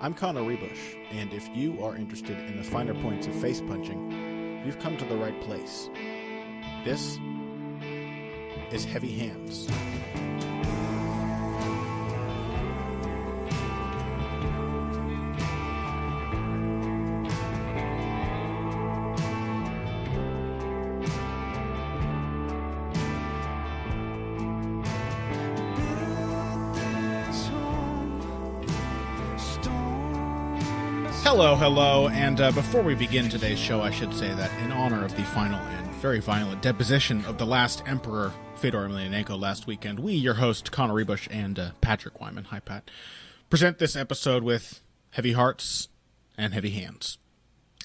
I'm Connor Ruebusch, and if you are interested in the finer points of face punching, you've come to the right place. This is Heavy Hands. Hello, and before we begin today's show, I should say that in honor of the final and very violent deposition of the last Emperor, Fedor Emelianenko, last weekend, we, your host, Connor Ruebusch and Patrick Wyman, hi Pat, present this episode with heavy hearts and heavy hands.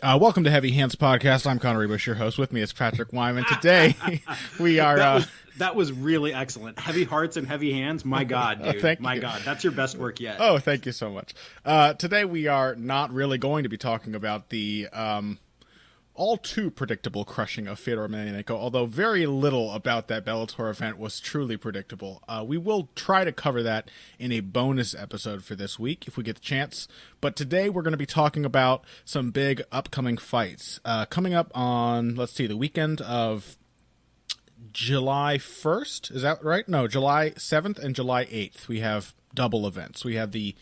Welcome to Heavy Hands Podcast. I'm Connor Ruebusch, your host. With me is Patrick Wyman. Today, we are... That was really excellent. Heavy hearts and heavy hands. My God, dude. My God. That's your best work yet. Oh, thank you so much. Today we are not really going to be talking about the all too predictable crushing of Fedor Emelianenko, although very little about that Bellator event was truly predictable. We will try to cover that in a bonus episode for this week if we get the chance. But today we're going to be talking about some big upcoming fights. Coming up on, the weekend of July 1st, is that right? No, July 7th and July 8th. We have double events. We have the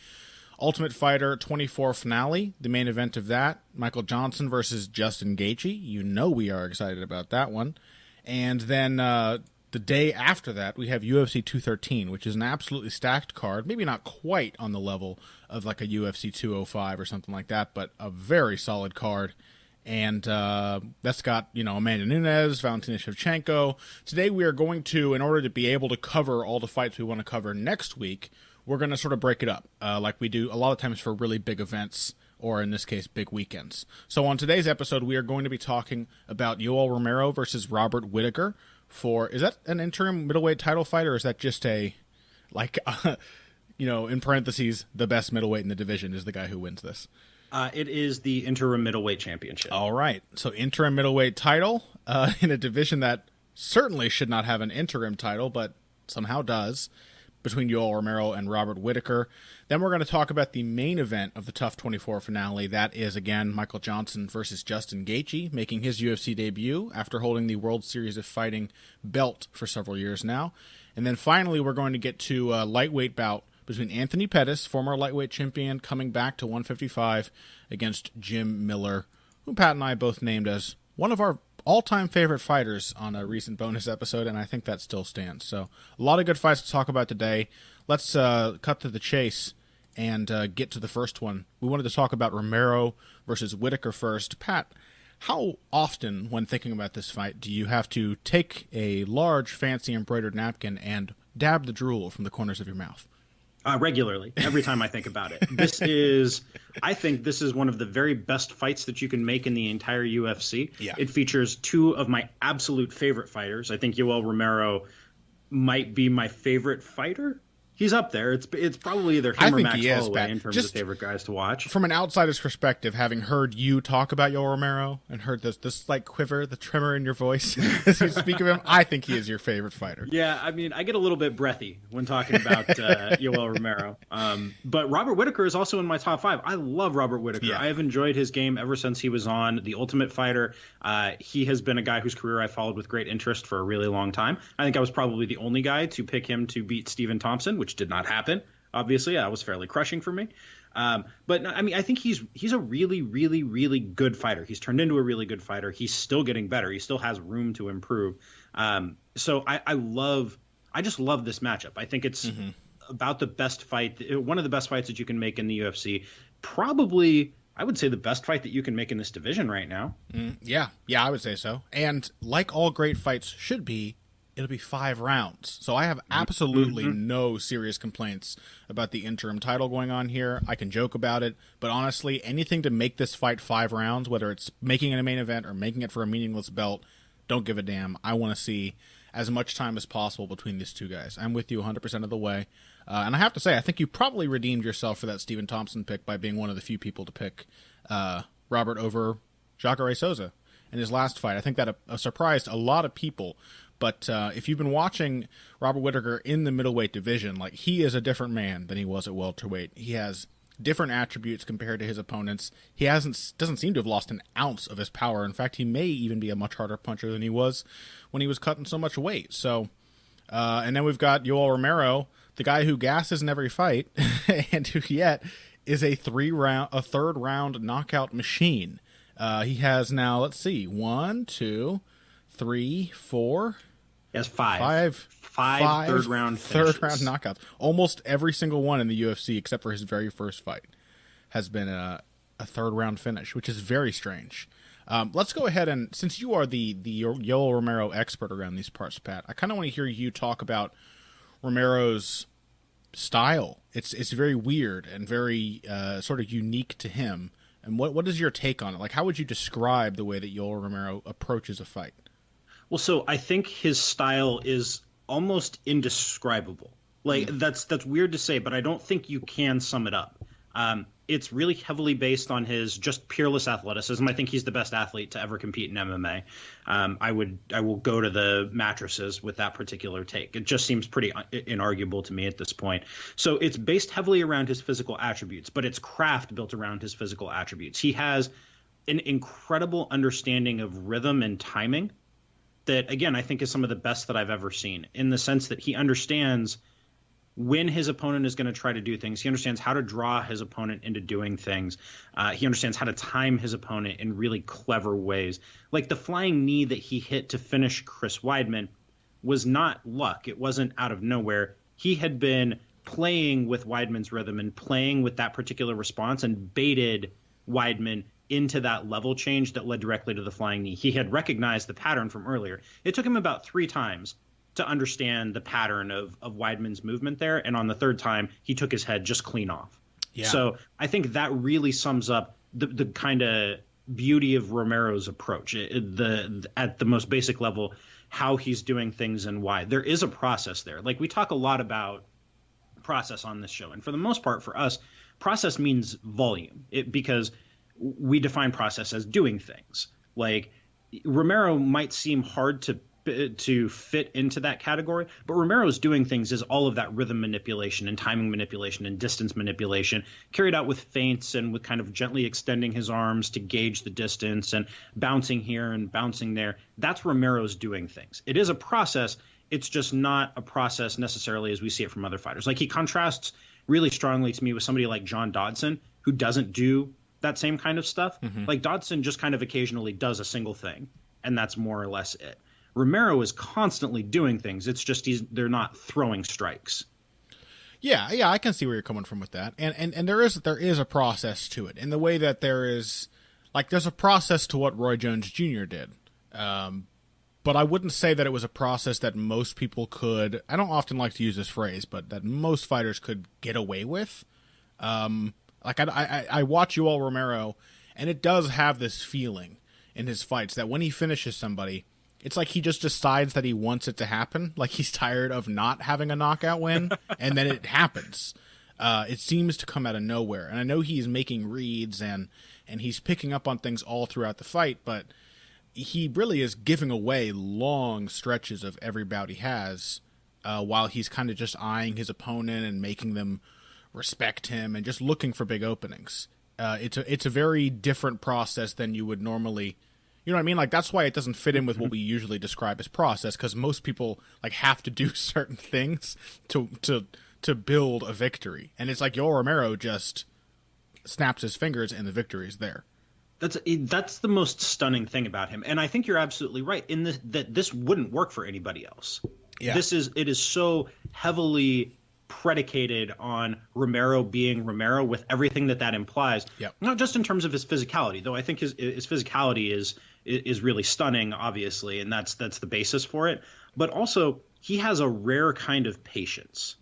Ultimate Fighter 24 finale, the main event of that, Michael Johnson versus Justin Gaethje. You know we are excited about that one. And then the day after that, we have UFC 213, which is an absolutely stacked card. Maybe not quite on the level of like a UFC 205 or something like that, but a very solid card. And that's got, Amanda Nunes, Valentina Shevchenko. Today we are going to, in order to be able to cover all the fights we want to cover next week, we're going to sort of break it up like we do a lot of times for really big events, or in this case, big weekends. So on today's episode, we are going to be talking about Yoel Romero versus Robert Whittaker for, is that an interim middleweight title fight, or is that just a, in parentheses, the best middleweight in the division is the guy who wins this? It is the interim middleweight championship. All right. So interim middleweight title in a division that certainly should not have an interim title, but somehow does, between Yoel Romero and Robert Whittaker. Then we're going to talk about the main event of the TUF 24 finale. That is, again, Michael Johnson versus Justin Gaethje, making his UFC debut after holding the World Series of Fighting belt for several years now. And then finally, we're going to get to a lightweight bout between Anthony Pettis, former lightweight champion, coming back to 155 against Jim Miller, who Pat and I both named as one of our all-time favorite fighters on a recent bonus episode, and I think that still stands. So a lot of good fights to talk about today. Let's cut to the chase and get to the first one. We wanted to talk about Romero versus Whittaker first. Pat, how often, when thinking about this fight, do you have to take a large, fancy embroidered napkin and dab the drool from the corners of your mouth? Regularly, every time I think about it. I think this is one of the very best fights that you can make in the entire UFC. Yeah. It features two of my absolute favorite fighters. I think Yoel Romero might be my favorite fighter. He's up there. It's probably either him or Max Holloway in terms of favorite guys to watch. From an outsider's perspective, having heard you talk about Yoel Romero and heard this like quiver, the tremor in your voice as you speak of him, I think he is your favorite fighter. Yeah, I mean, I get a little bit breathy when talking about Yoel Romero. But Robert Whittaker is also in my top 5. I love Robert Whittaker. Yeah. I have enjoyed his game ever since he was on The Ultimate Fighter. He has been a guy whose career I followed with great interest for a really long time. I think I was probably the only guy to pick him to beat Stephen Thompson, which did not happen. Obviously, that was fairly crushing for me. But I mean, I think he's a really, really, really good fighter. He's turned into a really good fighter. He's still getting better. He still has room to improve. So I just love this matchup. I think it's about the best fight, one of the best fights that you can make in the UFC. Probably, I would say, the best fight that you can make in this division right now. Yeah, I would say so. And like all great fights should be, it'll be 5 rounds. So I have absolutely no serious complaints about the interim title going on here. I can joke about it, but honestly, anything to make this fight 5 rounds, whether it's making it a main event or making it for a meaningless belt, don't give a damn. I want to see as much time as possible between these two guys. I'm with you 100% of the way. And I have to say, I think you probably redeemed yourself for that Stephen Thompson pick by being one of the few people to pick Robert over Jacare Souza in his last fight. I think that surprised a lot of people. But if you've been watching Robert Whittaker in the middleweight division, like, he is a different man than he was at welterweight. He has different attributes compared to his opponents. He doesn't seem to have lost an ounce of his power. In fact, he may even be a much harder puncher than he was when he was cutting so much weight. So, and then we've got Yoel Romero, the guy who gasses in every fight, and who yet is a third round knockout machine. He has now, let's see, 1, 2, 3, 4. He has five third round knockouts. Almost every single one in the UFC, except for his very first fight, has been a third round finish, which is very strange. Let's go ahead and, since you are the Yoel Romero expert around these parts, Pat, I kind of want to hear you talk about Romero's style. It's very weird and very sort of unique to him. And what is your take on it? Like, how would you describe the way that Yoel Romero approaches a fight? Well, so I think his style is almost indescribable. Like, that's weird to say, but I don't think you can sum it up. It's really heavily based on his just peerless athleticism. I think he's the best athlete to ever compete in MMA. I will go to the mattresses with that particular take. It just seems pretty inarguable to me at this point. So it's based heavily around his physical attributes, but it's craft built around his physical attributes. He has an incredible understanding of rhythm and timing that, again, I think is some of the best that I've ever seen, in the sense that he understands when his opponent is going to try to do things. He understands how to draw his opponent into doing things. He understands how to time his opponent in really clever ways. Like the flying knee that he hit to finish Chris Weidman was not luck. It wasn't out of nowhere. He had been playing with Weidman's rhythm and playing with that particular response and baited Weidman into that level change that led directly to the flying knee. He had recognized the pattern from earlier. It took him about 3 times to understand the pattern of Weidman's movement there, and on the third time, he took his head just clean off. Yeah. So I think that really sums up the kind of beauty of Romero's approach, at the most basic level, how he's doing things and why. There is a process there. Like, we talk a lot about process on this show, and for the most part, for us, process means volume, because we define process as doing things. Like, Romero might seem hard to fit into that category, but Romero's doing things is all of that rhythm manipulation and timing manipulation and distance manipulation carried out with feints and with kind of gently extending his arms to gauge the distance and bouncing here and bouncing there. That's Romero's doing things. It is a process. It's just not a process necessarily as we see it from other fighters. Like, he contrasts really strongly to me with somebody like John Dodson, who doesn't do that same kind of stuff. Mm-hmm. Like, Dodson just kind of occasionally does a single thing, and that's more or less it. Romero is constantly doing things. It's just they're not throwing strikes. Yeah, I can see where you're coming from with that. And there is a process to it, in the way that there's a process to what Roy Jones Jr. did. But I wouldn't say that it was a process that most people could, I don't often like to use this phrase, but that most fighters could get away with. I watch Yoel Romero, and it does have this feeling in his fights that when he finishes somebody, it's like he just decides that he wants it to happen. Like, he's tired of not having a knockout win, and then it happens. It seems to come out of nowhere. And I know he's making reads and he's picking up on things all throughout the fight, but he really is giving away long stretches of every bout he has, while he's kind of just eyeing his opponent and making them respect him and just looking for big openings. It's a very different process than you would normally. You know what I mean? Like, that's why it doesn't fit in with what we usually describe as process, because most people have to do certain things to build a victory. And it's like Yoel Romero just snaps his fingers and the victory is there. That's the most stunning thing about him. And I think you're absolutely right in that this wouldn't work for anybody else. Yeah. It is so heavily predicated on Romero being Romero, with everything that implies. Yep. Not just in terms of his physicality, though I think his physicality is really stunning, obviously, and that's the basis for it. But also, he has a rare kind of patience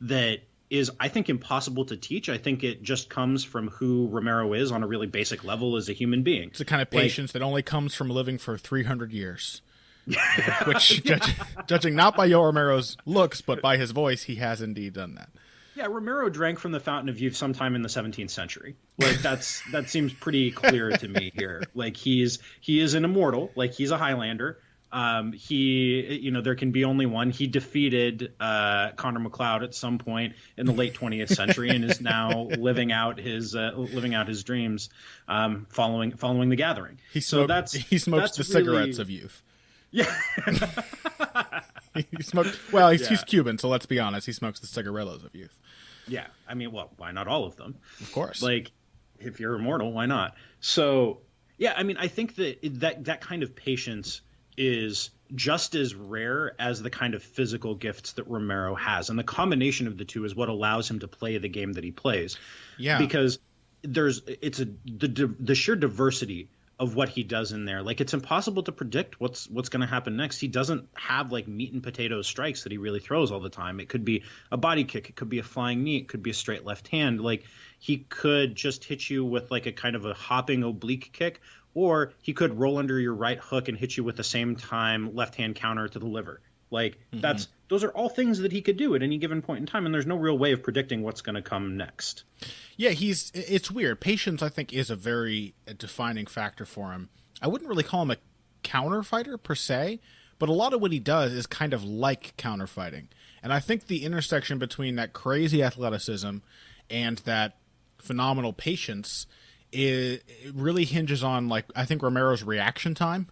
that is, I think, impossible to teach. I think it just comes from who Romero is on a really basic level as a human being. It's the kind of patience that only comes from living for 300 years. Which, judging not by Yoel Romero's looks, but by his voice, he has indeed done that. Yeah, Romero drank from the fountain of youth sometime in the 17th century. Like, that seems pretty clear to me here. Like, he is an immortal. Like, he's a Highlander. There can be only one. He defeated Connor McLeod at some point in the late 20th century and is now living out his dreams, following the Gathering. He smokes the cigarettes of youth. Yeah. He smoked. Well, he's Cuban, so let's be honest. He smokes the cigarillos of youth. Yeah, I mean, well, why not all of them? Of course. Like, if you're immortal, why not? So, yeah, I mean, I think that kind of patience is just as rare as the kind of physical gifts that Romero has, and the combination of the two is what allows him to play the game that he plays. Yeah, because the sheer diversity of what he does in there. Like, it's impossible to predict what's going to happen next. He doesn't have like meat and potato strikes that he really throws all the time. It could be a body kick, it could be a flying knee, it could be a straight left hand. Like, he could just hit you with like a kind of a hopping oblique kick, or he could roll under your right hook and hit you with the same time left hand counter to the liver. Like, those are all things that he could do at any given point in time, and there's no real way of predicting what's going to come next. Yeah, it's weird. Patience, I think, is a very defining factor for him. I wouldn't really call him a counter fighter per se, but a lot of what he does is kind of like counter fighting. And I think the intersection between that crazy athleticism and that phenomenal patience it really hinges on, like, I think Romero's reaction time.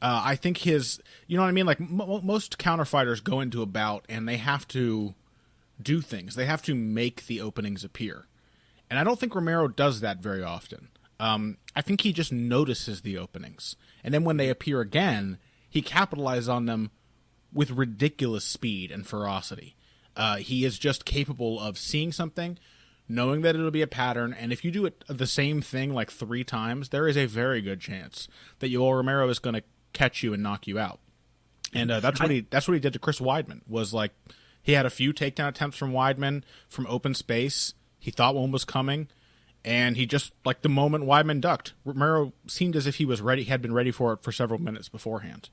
I think his, you know what I mean? Like, most counter fighters go into a bout and they have to do things. They have to make the openings appear. And I don't think Romero does that very often. I think he just notices the openings. And then when they appear again, he capitalizes on them with ridiculous speed and ferocity. He is just capable of seeing something, knowing that it'll be a pattern, and if you do it the same thing like 3 times, there is a very good chance that Yoel Romero is going to catch you and knock you out. And that's what he did to Chris Weidman. Was like, he had a few takedown attempts from Weidman from open space. He thought one was coming, and he just, like, the moment Weidman ducked, Romero seemed as if he was ready. He had been ready for it for several minutes beforehand.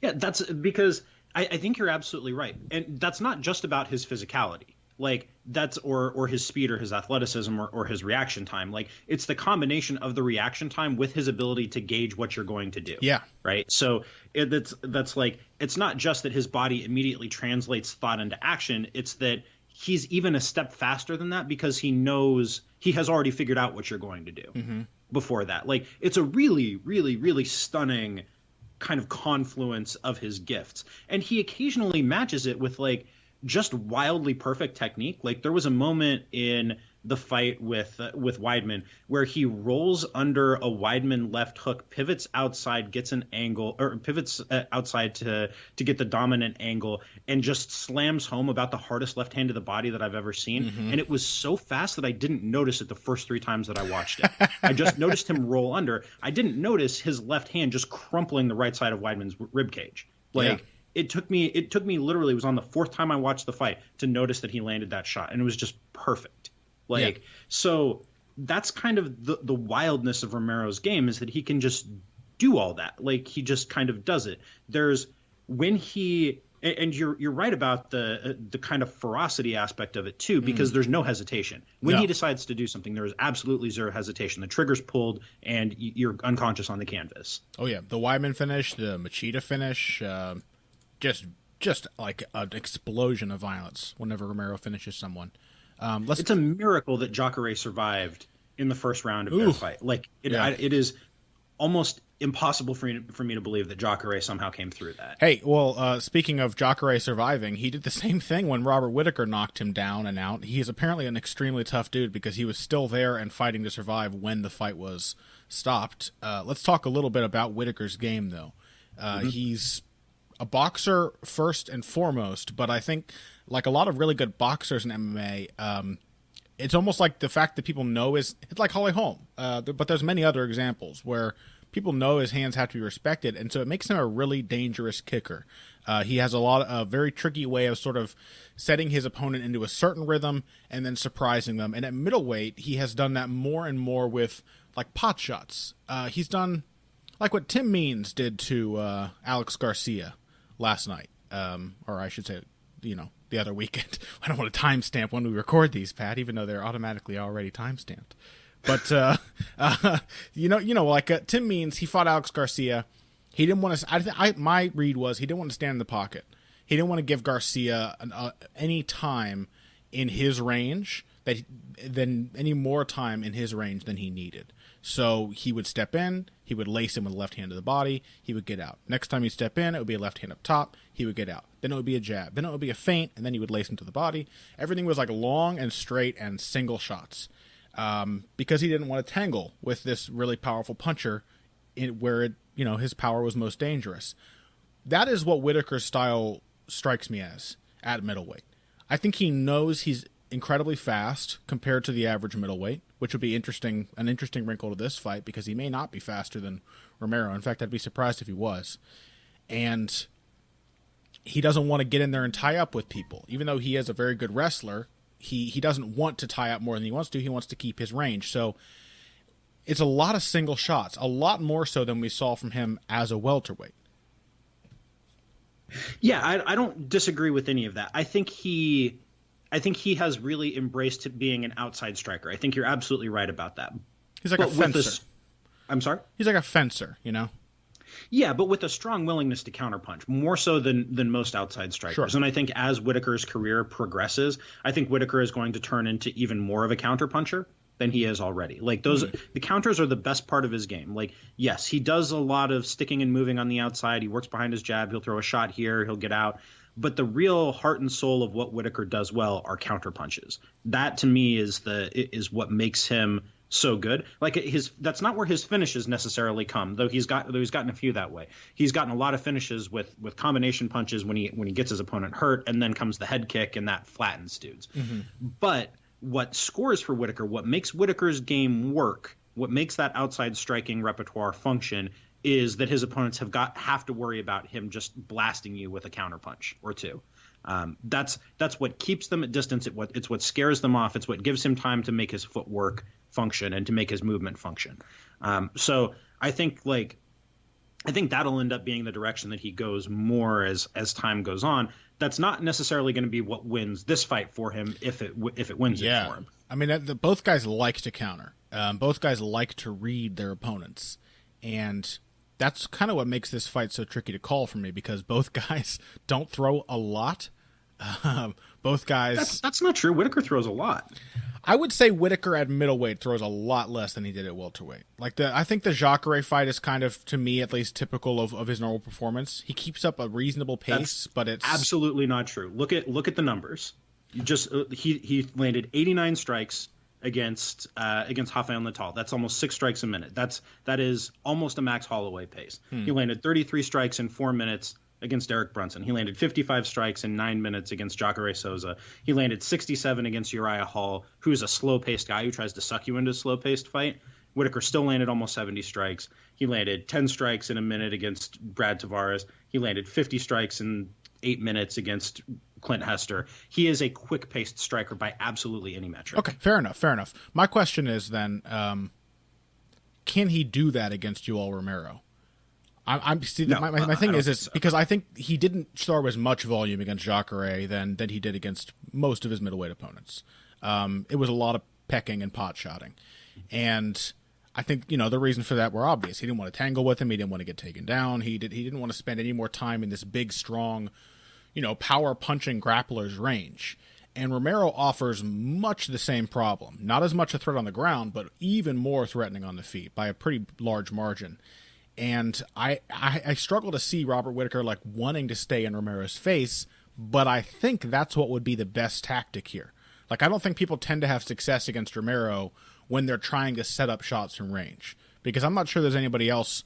Yeah, that's because I think you're absolutely right, and that's not just about his physicality. Like, that's or his speed or his athleticism or his reaction time. Like, it's the combination of the reaction time with his ability to gauge what you're going to do. Yeah. Right. So that's like, it's not just that his body immediately translates thought into action. It's that he's even a step faster than that because he knows he has already figured out what you're going to do before that. Like, it's a really, really, really stunning kind of confluence of his gifts. And he occasionally matches it with, like, just wildly perfect technique. Like, there was a moment in the fight with Weidman where he rolls under a Weidman left hook, pivots outside, gets an angle, or pivots outside to get the dominant angle, and just slams home about the hardest left hand to the body that I've ever seen. And it was so fast that I didn't notice it the first 3 times that I watched it. I just noticed him roll under. I didn't notice his left hand just crumpling the right side of Weidman's rib cage. Like, yeah. It took me literally, it was on the 4th time I watched the fight to notice that he landed that shot, and it was just perfect. Like, so that's kind of the wildness of Romero's game, is that he can just do all that. Like, he just kind of does it. There's when he, and you're right about the kind of ferocity aspect of it too, because there's no hesitation. When he decides to do something, there is absolutely zero hesitation. The trigger's pulled and you're unconscious on the canvas. Oh yeah. The Wyman finish, the Machida finish, just like an explosion of violence whenever Romero finishes someone. It's a miracle that Jacare survived in the first round of their fight. Like, it is almost impossible for me to believe that Jacare somehow came through that. Hey, well, speaking of Jacare surviving, he did the same thing when Robert Whittaker knocked him down and out. He is apparently an extremely tough dude because he was still there and fighting to survive when the fight was stopped. Let's talk a little bit about Whittaker's game, though. He's a boxer first and foremost, but I think, like a lot of really good boxers in MMA, it's almost like the fact that people know it's like Holly Holm. But there's many other examples where people know his hands have to be respected, and so it makes him a really dangerous kicker. He has a very tricky way of sort of setting his opponent into a certain rhythm and then surprising them. And at middleweight, he has done that more and more with, like, pot shots. He's done like what Tim Means did to Alex Garcia last night, or I should say, the other weekend. I don't want to timestamp when we record these, Pat, even though they're automatically already timestamped. But like Tim Means, he fought Alex Garcia. He didn't want to. My read was he didn't want to stand in the pocket. He didn't want to give Garcia any time in his range any more time in his range than he needed. So he would step in, he would lace him with the left hand to the body, he would get out. Next time he'd step in, it would be a left hand up top, he would get out. Then it would be a jab. Then it would be a feint, and then he would lace him to the body. Everything was like long and straight and single shots. Because he didn't want to tangle with this really powerful puncher where his power was most dangerous. That is what Whittaker's style strikes me as at middleweight. I think he knows he's incredibly fast compared to the average middleweight, which would be an interesting wrinkle to this fight because he may not be faster than Romero. In fact, I'd be surprised if he was. And he doesn't want to get in there and tie up with people. Even though he is a very good wrestler, he doesn't want to tie up more than he wants to. He wants to keep his range. So it's a lot of single shots, a lot more so than we saw from him as a welterweight. Yeah, I don't disagree with any of that. I think he has really embraced being an outside striker. I think you're absolutely right about that. He's like a fencer. I'm sorry? He's like a fencer, Yeah, but with a strong willingness to counterpunch, more so than most outside strikers. Sure. And I think as Whittaker's career progresses, I think Whittaker is going to turn into even more of a counterpuncher than he is already. Like the counters are the best part of his game. Like, yes, he does a lot of sticking and moving on the outside. He works behind his jab. He'll throw a shot here. He'll get out. But the real heart and soul of what Whittaker does well are counter punches. That to me is what makes him so good. Like that's not where his finishes necessarily come, though he's gotten a few that way. He's gotten a lot of finishes with combination punches when he gets his opponent hurt, and then comes the head kick, and that flattens dudes. Mm-hmm. But what scores for Whittaker, what makes Whittaker's game work, what makes that outside striking repertoire function, is that his opponents have to worry about him just blasting you with a counterpunch or two. That's what keeps them at distance. It's what scares them off. It's what gives him time to make his footwork function and to make his movement function. So I think that'll end up being the direction that he goes more as time goes on. That's not necessarily going to be what wins this fight for him if it wins it for him. I mean, both guys like to counter. Both guys like to read their opponents, and that's kind of what makes this fight so tricky to call for me because both guys don't throw a lot. Both guys. That's not true. Whittaker throws a lot. I would say Whittaker at middleweight throws a lot less than he did at welterweight. I think the Jacare fight is kind of, to me at least, typical of his normal performance. He keeps up a reasonable pace, but it's absolutely not true. Look at the numbers. He landed 89 strikes against Rafael Natal. That's almost 6 strikes a minute. That is almost a Max Holloway pace. He landed 33 strikes in 4 minutes against Derek Brunson. He landed 55 strikes in 9 minutes against Jacare Souza. He landed 67 against Uriah Hall, who's a slow-paced guy who tries to suck you into a slow-paced fight. Whittaker still landed almost 70 strikes. He landed 10 strikes in a minute against Brad Tavares. He landed 50 strikes in 8 minutes against Clint Hester. He is a quick-paced striker by absolutely any metric. Okay, fair enough. My question is then, can he do that against Yoel Romero? My thing is because I think he didn't throw as much volume against Jacare than he did against most of his middleweight opponents. It was a lot of pecking and pot shotting, and I think the reason for that were obvious. He didn't want to tangle with him. He didn't want to get taken down. He didn't want to spend any more time in this big, strong, power punching grappler's range. And Romero offers much the same problem. Not as much a threat on the ground, but even more threatening on the feet by a pretty large margin. And I struggle to see Robert Whittaker wanting to stay in Romero's face, but I think that's what would be the best tactic here. I don't think people tend to have success against Romero when they're trying to set up shots from range, because I'm not sure there's anybody else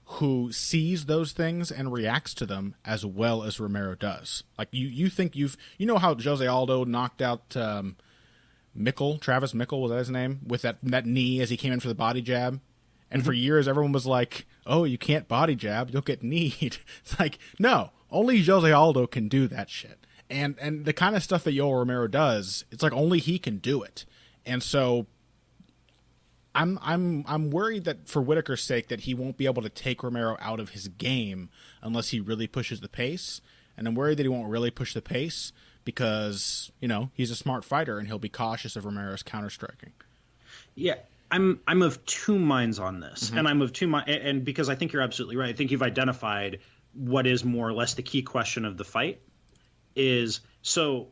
who sees those things and reacts to them as well as Romero does. You think how Jose Aldo knocked out Travis Mickle, was that his name, with that knee as he came in for the body jab? And for years, everyone was like, oh, you can't body jab, you'll get kneed. It's no, only Jose Aldo can do that shit. And the kind of stuff that Yoel Romero does, it's only he can do it. And so I'm worried that for Whittaker's sake that he won't be able to take Romero out of his game unless he really pushes the pace. And I'm worried that he won't really push the pace because, he's a smart fighter and he'll be cautious of Romero's counter-striking. Yeah. I'm of two minds on this, Mm-hmm. and I'm of two minds, and because I think you're absolutely right. I think you've identified what is more or less the key question of the fight is so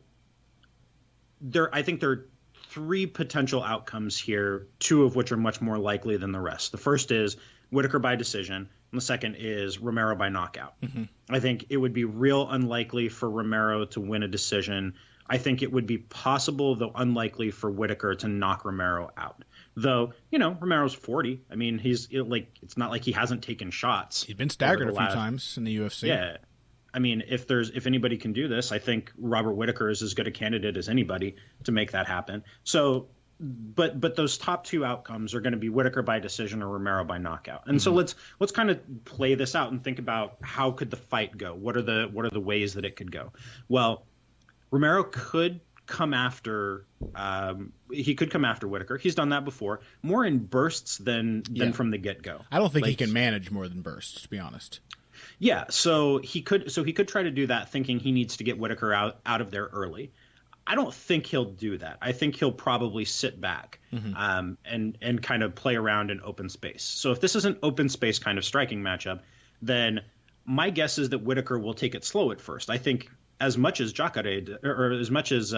there. I think there are three potential outcomes here, two of which are much more likely than the rest. The first is Whittaker by decision, and the second is Romero by knockout. Mm-hmm. I think it would be real unlikely for Romero to win a decision. I think it would be possible, though unlikely, for Whittaker to knock Romero out. Though, Romero's 40. I mean, it's not like he hasn't taken shots. He's been staggered a few times in the UFC. Yeah. I mean, if anybody can do this, I think Robert Whittaker is as good a candidate as anybody to make that happen. So, but those top two outcomes are going to be Whittaker by decision or Romero by knockout. And so let's kind of play this out and think about how could the fight go? What are the ways that it could go? Well, Romero could come after Whittaker. He's done that before, more in bursts than from the get-go. I don't think he can manage more than bursts, to be honest. Yeah, so he could try to do that, thinking he needs to get Whittaker out of there early. I don't think he'll do that. I think he'll probably sit back and kind of play around in open space. So if this is an open space kind of striking matchup, then my guess is that Whittaker will take it slow at first. I think as much as Jacare or as much as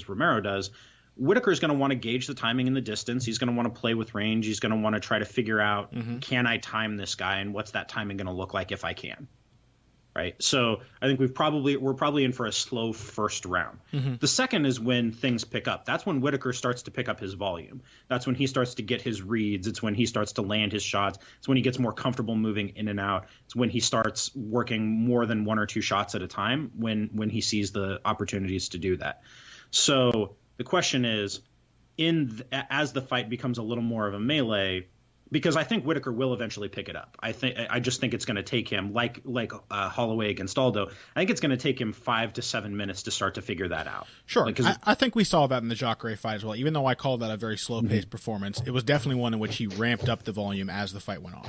Romero does, Whittaker is going to want to gauge the timing and the distance. He's going to want to play with range. He's going to want to try to figure out, can I time this guy, and what's that timing going to look like if I can? Right. So I think we're probably in for a slow first round. The second is when things pick up. That's when Whittaker starts to pick up his volume. That's when he starts to get his reads. It's when he starts to land his shots. It's when he gets more comfortable moving in and out. It's when he starts working more than one or two shots at a time when he sees the opportunities to do that. So the question is, as the fight becomes a little more of a melee, because I think Whittaker will eventually pick it up. I just think it's going to take him, like Holloway against Aldo. I think it's going to take him 5 to 7 minutes to start to figure that out. Sure, I think we saw that in the Jacare fight as well. Even though I called that a very slow-paced performance, it was definitely one in which he ramped up the volume as the fight went on.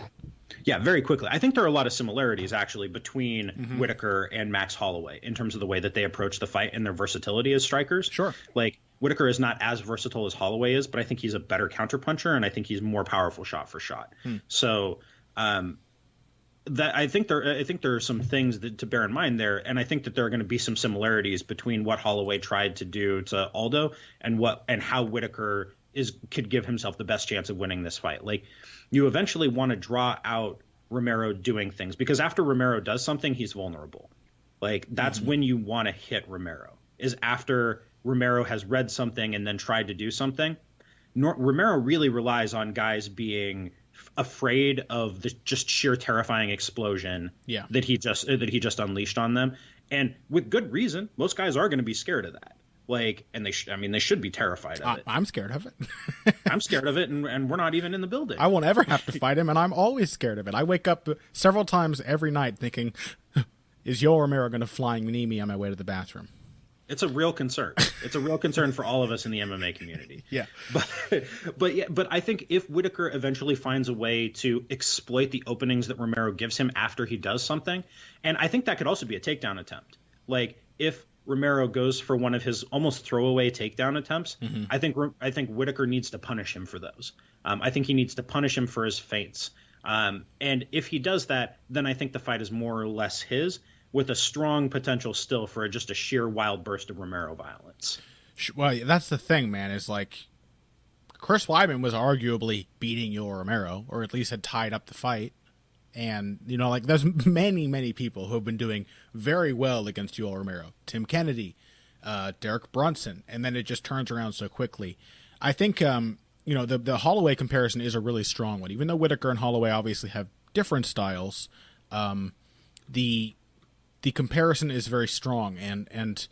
Yeah, very quickly. I think there are a lot of similarities, actually, between Whittaker and Max Holloway in terms of the way that they approach the fight and their versatility as strikers. Sure. Like, Whittaker is not as versatile as Holloway is, but I think he's a better counterpuncher, and I think he's more powerful shot for shot. So that I think there are some things to bear in mind there, and I think that there are going to be some similarities between what Holloway tried to do to Aldo and how Whittaker could give himself the best chance of winning this fight. Like, you eventually want to draw out Romero doing things, because after Romero does something, he's vulnerable. Like, that's when you want to hit Romero, is after Romero has read something and then tried to do something. Romero really relies on guys being afraid of the just sheer terrifying explosion that he just unleashed on them, and with good reason. Most guys are going to be scared of that. Like, and they should be terrified of it. I'm scared of it. I'm scared of it, and we're not even in the building. I won't ever have to fight him, and I'm always scared of it. I wake up several times every night thinking, is Yoel Romero going to flying knee me on my way to the bathroom? It's a real concern. It's a real concern for all of us in the MMA community. Yeah. But I think if Whittaker eventually finds a way to exploit the openings that Romero gives him after he does something, and I think that could also be a takedown attempt. Like, if Romero goes for one of his almost throwaway takedown attempts, I think Whittaker needs to punish him for those. I think he needs to punish him for his feints. And if he does that, then I think the fight is more or less his, with a strong potential still for just a sheer wild burst of Romero violence. Well, that's the thing, man, is like, Chris Weidman was arguably beating Yoel Romero, or at least had tied up the fight. And, like, there's many, many people who have been doing very well against Yoel Romero. Tim Kennedy, Derek Brunson, and then it just turns around so quickly. I think, the Holloway comparison is a really strong one. Even though Whittaker and Holloway obviously have different styles, the comparison is very strong. And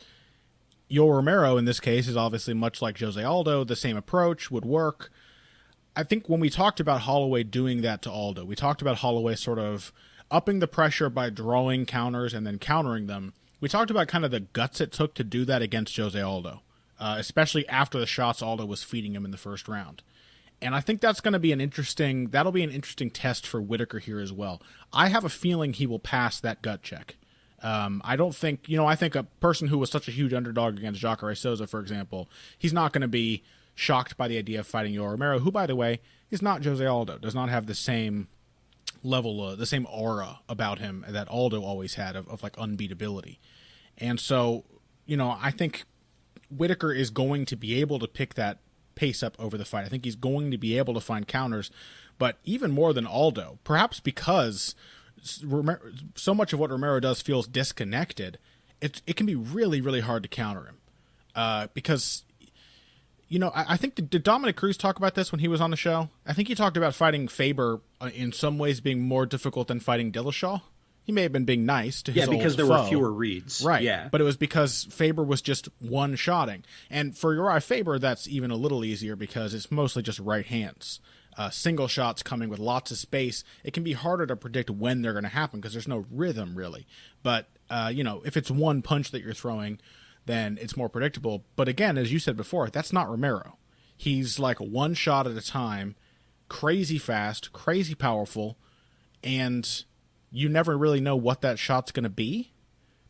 Yoel Romero, in this case, is obviously much like Jose Aldo. The same approach would work. I think when we talked about Holloway doing that to Aldo, we talked about Holloway sort of upping the pressure by drawing counters and then countering them. We talked about kind of the guts it took to do that against Jose Aldo, especially after the shots Aldo was feeding him in the first round. And I think that'll be an interesting test for Whittaker here as well. I have a feeling he will pass that gut check. I don't think, I think a person who was such a huge underdog against Jacare Souza, for example, he's not going to be shocked by the idea of fighting Yoel Romero, who, by the way, is not Jose Aldo, does not have the same level, the same aura about him that Aldo always had of like unbeatability. And so, I think Whittaker is going to be able to pick that pace up over the fight. I think he's going to be able to find counters, but even more than Aldo, perhaps because so much of what Romero does feels disconnected, it can be really, really hard to counter him. Because, I think, did Dominic Cruz talk about this when he was on the show? I think he talked about fighting Faber in some ways being more difficult than fighting Dillashaw. He may have been being nice to his old because there foe. were fewer reads. Right. Yeah. But it was because Faber was just one-shotting. And for Uriah Faber, that's even a little easier because it's mostly just right hands. Single shots coming with lots of space. It can be harder to predict when they're going to happen because there's no rhythm, really. But, if it's one punch that you're throwing, then it's more predictable. But again, as you said before, that's not Romero. He's like one shot at a time, crazy fast, crazy powerful, and you never really know what that shot's going to be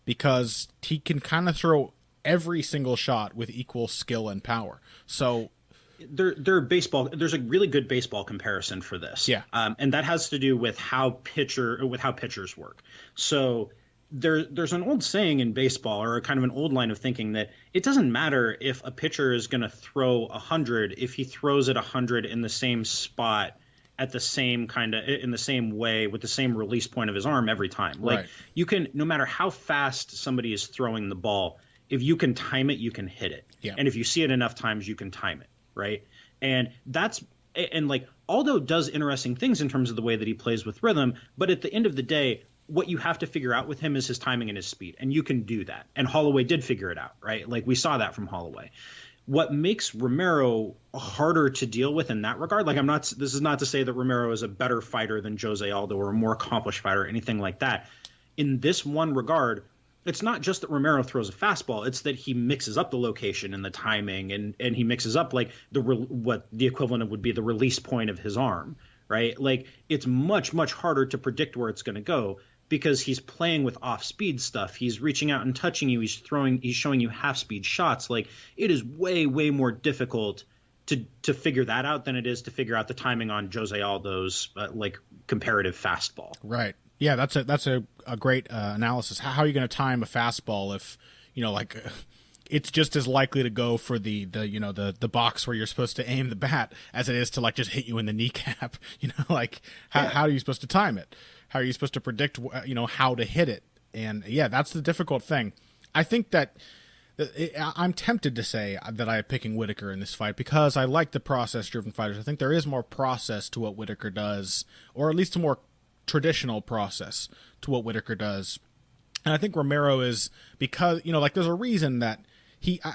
because he can kind of throw every single shot with equal skill and power. So there's a really good baseball comparison for this. Yeah. And that has to do with how pitchers work. So there's an old saying in baseball, or kind of an old line of thinking, that it doesn't matter if a pitcher is going to throw 100 if he throws it 100 in the same spot at the same in the same way with the same release point of his arm every time. Like, you can, no matter how fast somebody is throwing the ball, if you can time it, you can hit it. Yeah. And if you see it enough times, you can time it. Right. And like Aldo does interesting things in terms of the way that he plays with rhythm. But at the end of the day, what you have to figure out with him is his timing and his speed. And you can do that. And Holloway did figure it out. Right. Like, we saw that from Holloway. What makes Romero harder to deal with in that regard, like, this is not to say that Romero is a better fighter than Jose Aldo or a more accomplished fighter or anything like that. In this one regard, it's not just that Romero throws a fastball, it's that he mixes up the location and the timing, and he mixes up like what the equivalent of would be the release point of his arm, right? Like, it's much, much harder to predict where it's going to go because he's playing with off-speed stuff. He's reaching out and touching you. He's showing you half-speed shots. Like, it is way, way more difficult to figure that out than it is to figure out the timing on Jose Aldo's like comparative fastball. Right. Yeah, that's a great analysis. How are you going to time a fastball if, it's just as likely to go for the box where you're supposed to aim the bat as it is to like just hit you in the kneecap. How are you supposed to time it? How are you supposed to predict, how to hit it? And yeah, that's the difficult thing. I think that I'm tempted to say that I'm picking Whittaker in this fight because I like the process-driven fighters. I think there is more process to what Whittaker does, or at least a more traditional process to what Whittaker does. And I think Romero is, because, there's a reason that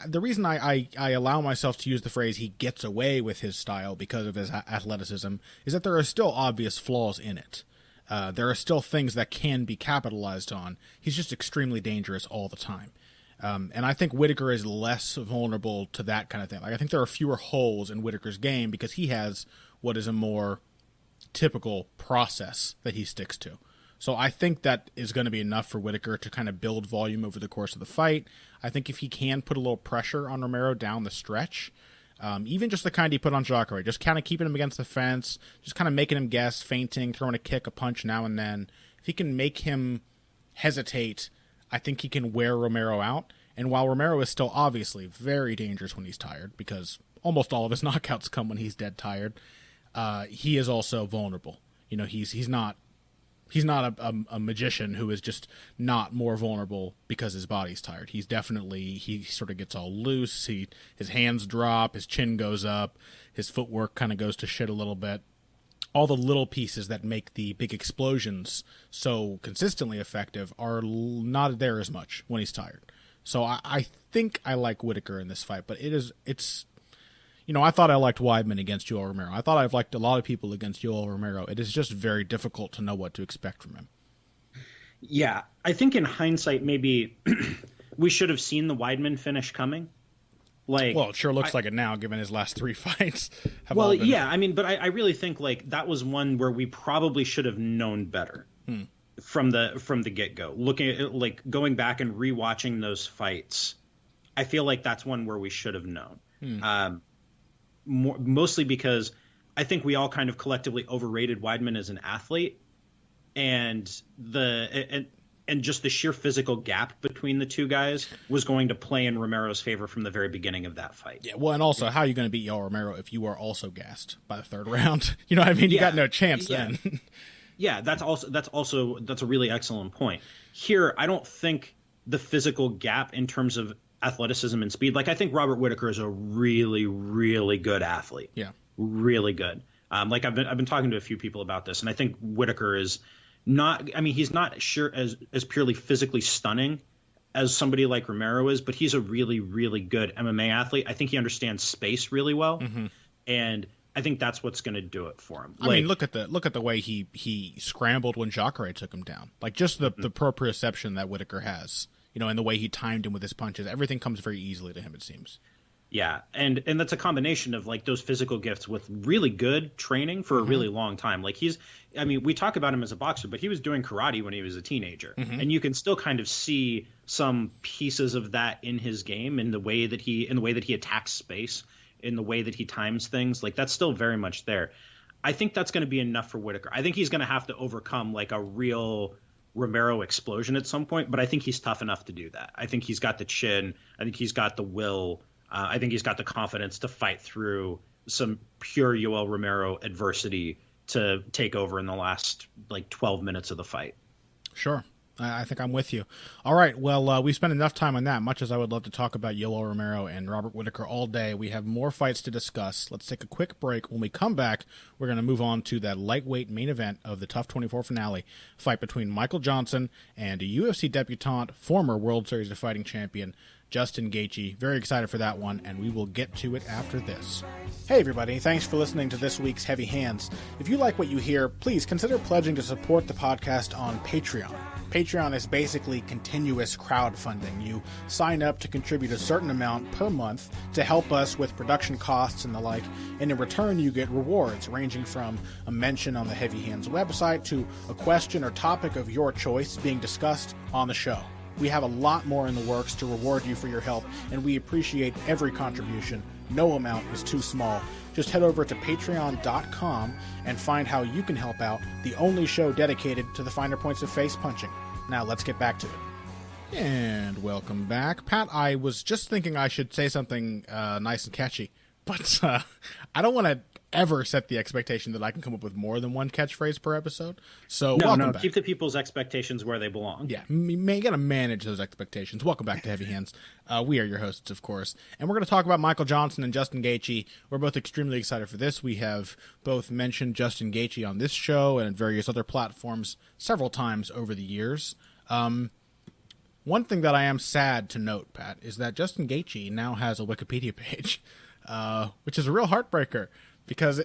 the reason I allow myself to use the phrase he gets away with his style because of his athleticism is that there are still obvious flaws in it. There are still things that can be capitalized on. He's just extremely dangerous all the time. And I think Whittaker is less vulnerable to that kind of thing. Like, I think there are fewer holes in Whittaker's game because he has what is a more typical process that he sticks to. So I think that is going to be enough for Whittaker to kind of build volume over the course of the fight. I think if he can put a little pressure on Romero down the stretch, even just the kind he put on Jacare, just kind of keeping him against the fence, just kind of making him guess, feinting, throwing a kick, a punch now and then. If he can make him hesitate, I think he can wear Romero out. And while Romero is still obviously very dangerous when he's tired, because almost all of his knockouts come when he's dead tired, he is also vulnerable. He's not a magician who is just not more vulnerable because his body's tired. He sort of gets all loose. His hands drop, his chin goes up, his footwork kind of goes to shit a little bit. All the little pieces that make the big explosions so consistently effective are not there as much when he's tired. So I think I like Whittaker in this fight, but I thought I liked Wyman against Yoel Romero. I thought I've liked a lot of people against Yoel Romero. It is just very difficult to know what to expect from him. Yeah, I think in hindsight, maybe we should have seen the Weidman finish coming. Well, it sure looks like it now, given his last three fights. But I really think like that was one where we probably should have known better from the get-go. Looking at like going back and rewatching those fights, I feel like that's one where we should have known. mostly because I think we all kind of collectively overrated Weidman as an athlete, and just the sheer physical gap between the two guys was going to play in Romero's favor from the very beginning of that fight. Yeah, well, and also, how are you going to beat Yoel Romero if you are also gassed by the third round? You know what I mean? You got no chance then. Yeah, that's a really excellent point. Here, I don't think the physical gap in terms of athleticism and speed, like I think Robert Whittaker is a really, really good athlete. Yeah. Really good. Like I've been talking to a few people about this, and I think Whittaker is not. I mean, he's not sure as purely physically stunning as somebody like Romero is, but he's a really, really good MMA athlete. I think he understands space really well, and I think that's what's going to do it for him. I mean, look at the way he scrambled when Jacare took him down. Like just the proprioception that Whittaker has, you know, and the way he timed him with his punches. Everything comes very easily to him, it seems. Yeah, and that's a combination of like those physical gifts with really good training for a really long time. Like we talk about him as a boxer, but he was doing karate when he was a teenager, and you can still kind of see some pieces of that in his game, in the way that he attacks space, in the way that he times things. Like that's still very much there. I think that's going to be enough for Whittaker. I think he's going to have to overcome like a real Romero explosion at some point, but I think he's tough enough to do that. I think he's got the chin. I think he's got the will. I think he's got the confidence to fight through some pure Yoel Romero adversity to take over in the last like 12 minutes of the fight. Sure. I think I'm with you. All right. Well, we spent enough time on that. Much as I would love to talk about Yoel Romero and Robert Whittaker all day, we have more fights to discuss. Let's take a quick break. When we come back, we're going to move on to that lightweight main event of the Tough 24 finale, fight between Michael Johnson and a UFC debutant, former World Series of Fighting champion, Justin Gaethje. Very excited for that one, and we will get to it after this. Hey everybody, thanks for listening to this week's Heavy Hands. If you like what you hear, please consider pledging to support the podcast on Patreon. Patreon is basically continuous crowdfunding. You sign up to contribute a certain amount per month to help us with production costs and the like, and in return you get rewards ranging from a mention on the Heavy Hands website to a question or topic of your choice being discussed on the show. We have a lot more in the works to reward you for your help, and we appreciate every contribution. No amount is too small. Just head over to patreon.com and find how you can help out, the only show dedicated to the finer points of face punching. Now let's get back to it. And welcome back. Pat, I was just thinking I should say something nice and catchy, but I don't want to ever set the expectation that I can come up with more than one catchphrase per episode. So welcome back. Keep the people's expectations where they belong. Yeah, you got to manage those expectations. Welcome back to Heavy Hands. We are your hosts, of course, and we're going to talk about Michael Johnson and Justin Gaethje. We're both extremely excited for this. We have both mentioned Justin Gaethje on this show and various other platforms several times over the years. One thing that I am sad to note, Pat, is that Justin Gaethje now has a Wikipedia page, which is a real heartbreaker. Because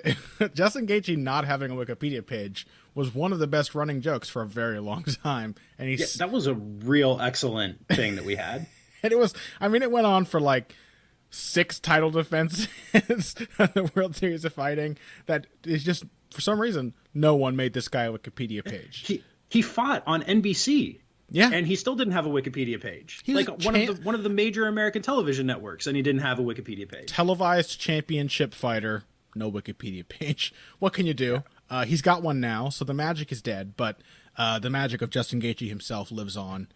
Justin Gaethje not having a Wikipedia page was one of the best running jokes for a very long time. And that was a real excellent thing that we had. And it went on for like 6 title defenses of the World Series of Fighting. That is just, for some reason, no one made this guy a Wikipedia page. He fought on NBC. Yeah, and he still didn't have a Wikipedia page. Like one of the major American television networks, and he didn't have a Wikipedia page. Televised championship fighter. No Wikipedia page. What can you do? He's got one now, so the magic is dead, but the magic of Justin Gaethje himself lives on.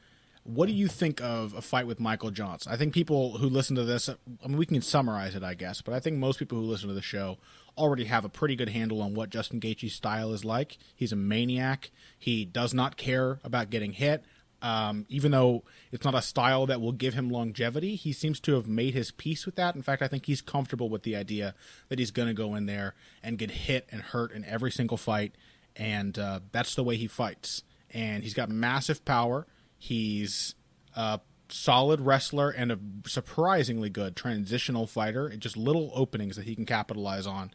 What do you think of a fight with Michael Johnson? I think people who listen to this, I mean, we can summarize it, I guess, but I think most people who listen to the show already have a pretty good handle on what Justin Gaethje's style is like. He's a maniac. He does not care about getting hit. Even though it's not a style that will give him longevity, he seems to have made his peace with that. In fact, I think he's comfortable with the idea that he's going to go in there and get hit and hurt in every single fight, and that's the way he fights. And he's got massive power. He's a solid wrestler and a surprisingly good transitional fighter. Just little openings that he can capitalize on.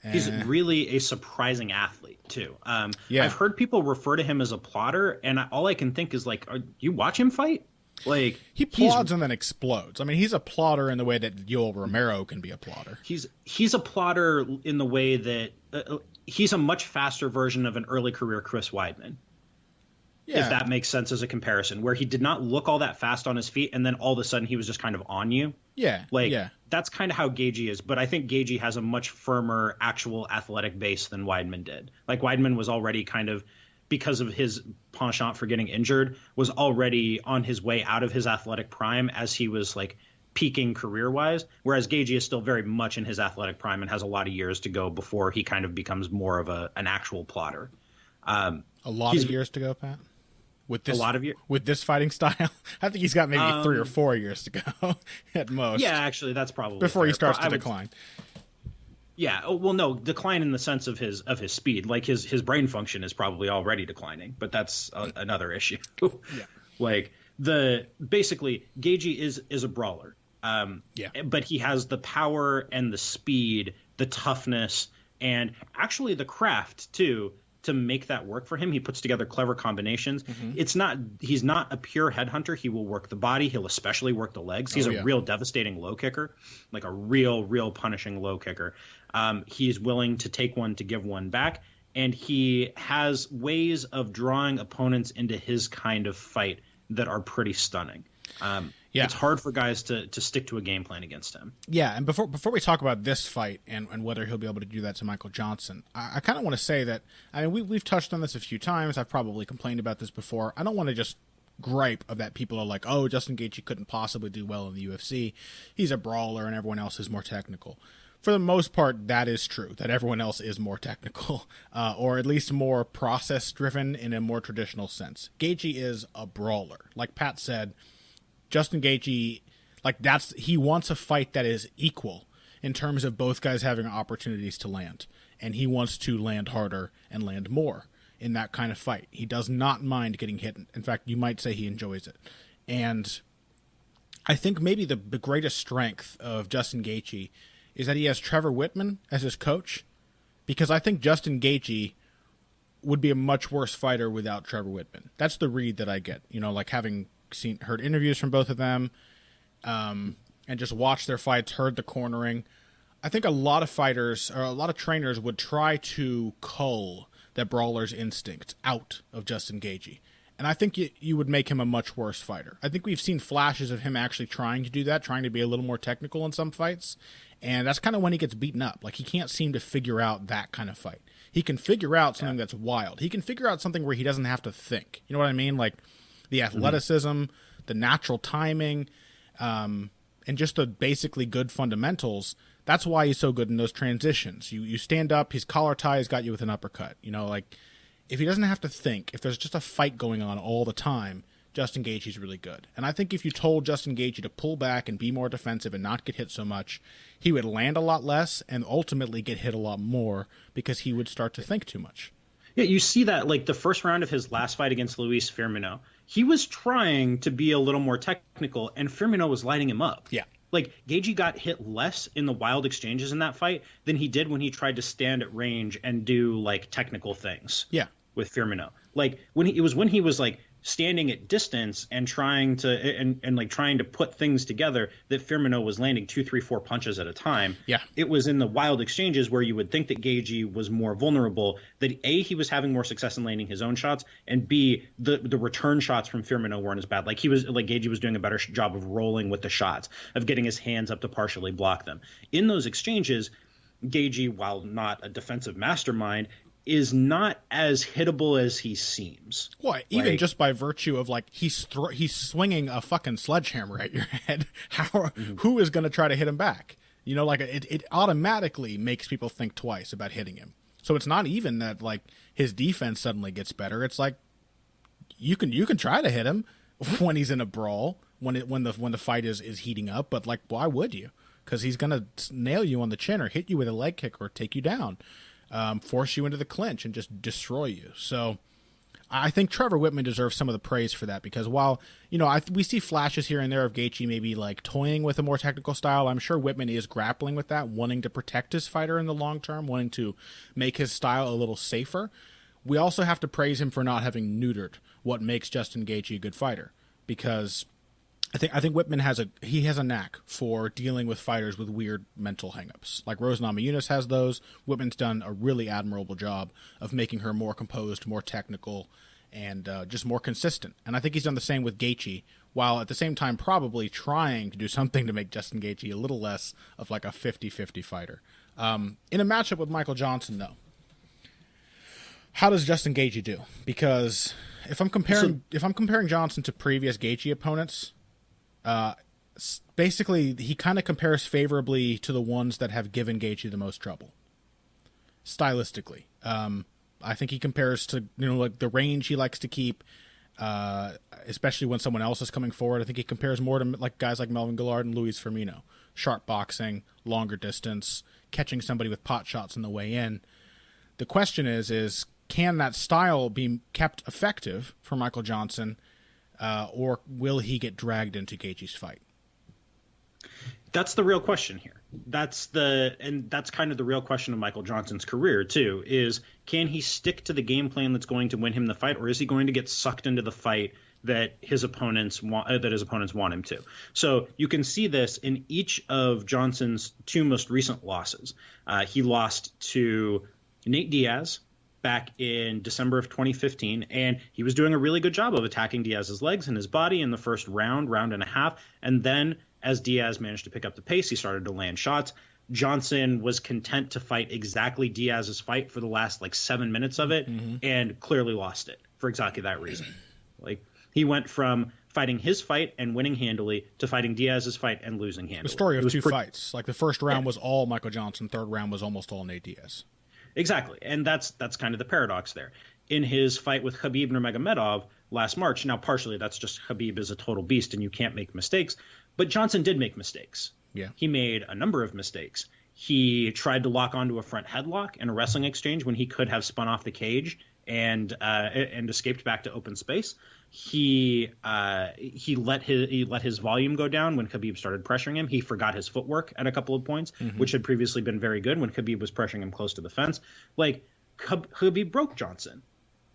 He's really a surprising athlete, too. I've heard people refer to him as a plotter, and all I can think is, like, you watch him fight? Like he plods and then explodes. I mean, he's a plotter in the way that Yoel Romero can be a plotter. He's a plotter in the way that he's a much faster version of an early career Chris Weidman. if that makes sense as a comparison, where he did not look all that fast on his feet, and then all of a sudden he was just kind of on you. That's kind of how Gaethje is, but I think Gaethje has a much firmer actual athletic base than Weidman did. Like, Weidman was already kind of, because of his penchant for getting injured, was already on his way out of his athletic prime as he was like peaking career-wise, whereas Gaethje is still very much in his athletic prime and has a lot of years to go before he kind of becomes more of an actual plotter. A lot of years to go, Pat? With this, a lot of years? With this fighting style? I think he's got maybe 3 or 4 years to go at most. Yeah, actually, that's probably before fair. He starts to decline. Yeah, well, no, decline in the sense of his speed. Like, his brain function is probably already declining, but that's another issue. Like, basically, Gaethje is a brawler. But he has the power and the speed, the toughness, and actually the craft too, to make that work for him. He puts together clever combinations. He's not a pure headhunter. He will work the body. He'll especially work the legs. He's a real devastating low kicker, like a real punishing low kicker. He's willing to take one to give one back, and he has ways of drawing opponents into his kind of fight that are pretty stunning. It's hard for guys to stick to a game plan against him. Yeah, and before we talk about this fight and whether he'll be able to do that to Michael Johnson, I kind of want to say that, I mean, we've touched on this a few times. I've probably complained about this before. I don't want to just gripe of that people are like, oh, Justin Gaethje couldn't possibly do well in the UFC. He's a brawler and everyone else is more technical. For the most part, that is true, that everyone else is more technical, or at least more process-driven in a more traditional sense. Gaethje is a brawler. Like Pat said, Justin Gaethje, he wants a fight that is equal in terms of both guys having opportunities to land. And he wants to land harder and land more in that kind of fight. He does not mind getting hit. In fact, you might say he enjoys it. And I think maybe the greatest strength of Justin Gaethje is that he has Trevor Whitman as his coach, because I think Justin Gaethje would be a much worse fighter without Trevor Whitman. That's the read that I get, like having heard interviews from both of them, and just watched their fights, heard the cornering. I think a lot of fighters or a lot of trainers would try to cull that brawler's instinct out of Justin Gaethje. And I think you would make him a much worse fighter. I think we've seen flashes of him actually trying to do that, trying to be a little more technical in some fights. And that's kind of when he gets beaten up. Like, he can't seem to figure out that kind of fight. He can figure out something that's wild. He can figure out something where he doesn't have to think. You know what I mean? Like, the athleticism, the natural timing, and just the basically good fundamentals. That's why he's so good in those transitions. You stand up, his collar tie has got you with an uppercut. If he doesn't have to think, if there's just a fight going on all the time, Justin Gaethje's really good. And I think if you told Justin Gaethje to pull back and be more defensive and not get hit so much, he would land a lot less and ultimately get hit a lot more because he would start to think too much. Yeah, you see that, like, the first round of his last fight against Luis Firmino, he was trying to be a little more technical, and Firmino was lighting him up. Yeah. Like, Gaethje got hit less in the wild exchanges in that fight than he did when he tried to stand at range and do, like, technical things. Yeah. With Firmino. Like, when he was like standing at distance and trying to put things together that Firmino was landing 2, 3, 4 punches at a time. Yeah. It was in the wild exchanges where you would think that Gaethje was more vulnerable, that A, he was having more success in landing his own shots, and B, the return shots from Firmino weren't as bad. Like, Gaethje was doing a better job of rolling with the shots, of getting his hands up to partially block them. In those exchanges, Gaethje, while not a defensive mastermind, is not as hittable as he seems. Well, even just by virtue of, like, he's swinging a fucking sledgehammer at your head. Who is going to try to hit him back? It automatically makes people think twice about hitting him. So it's not even that, like, his defense suddenly gets better. It's like you can try to hit him when he's in a brawl, when the fight is heating up. But, like, why would you? Because he's going to nail you on the chin or hit you with a leg kick or take you down. Force you into the clinch and just destroy you. So I think Trevor Whitman deserves some of the praise for that, because while, we see flashes here and there of Gaethje maybe like toying with a more technical style, I'm sure Whitman is grappling with that, wanting to protect his fighter in the long term, wanting to make his style a little safer. We also have to praise him for not having neutered what makes Justin Gaethje a good fighter, because I think Whitman has a knack for dealing with fighters with weird mental hangups. Like Rose Namajunas has those. Whitman's done a really admirable job of making her more composed, more technical, and just more consistent. And I think he's done the same with Gaethje, while at the same time probably trying to do something to make Justin Gaethje a little less of like a 50-50 fighter. In a matchup with Michael Johnson, though, how does Justin Gaethje do? Because if I'm comparing Johnson to previous Gaethje opponents, basically he kind of compares favorably to the ones that have given Gaethje the most trouble. Stylistically, I think he compares to like the range he likes to keep, especially when someone else is coming forward. I think he compares more to like guys like Melvin Guillard and Luis Firmino. Sharp boxing, longer distance, catching somebody with pot shots on the way in. The question is can that style be kept effective for Michael Johnson, or will he get dragged into Gaethje's fight? That's the real question here. That's kind of the real question of Michael Johnson's career too, is can he stick to the game plan that's going to win him the fight, or is he going to get sucked into the fight that his opponents want him to? So you can see this in each of Johnson's two most recent losses. He lost to Nate Diaz back in December of 2015, and he was doing a really good job of attacking Diaz's legs and his body in the first round and a half, and then as Diaz managed to pick up the pace, he started to land shots. Johnson was content to fight exactly Diaz's fight for the last 7 minutes of it, and clearly lost it for exactly that reason. He went from fighting his fight and winning handily to fighting Diaz's fight and losing handily. The story of two fights. The first round was all Michael Johnson, third round was almost all Nate Diaz. Exactly, and that's kind of the paradox there. In his fight with Khabib Nurmagomedov last March, now partially that's just Khabib is a total beast and you can't make mistakes, but Johnson did make mistakes. Yeah, he made a number of mistakes. He tried to lock onto a front headlock in a wrestling exchange when he could have spun off the cage and escaped back to open space. He let his volume go down when Khabib started pressuring him. He forgot his footwork at a couple of points, which had previously been very good when Khabib was pressuring him close to the fence. Khabib broke Johnson,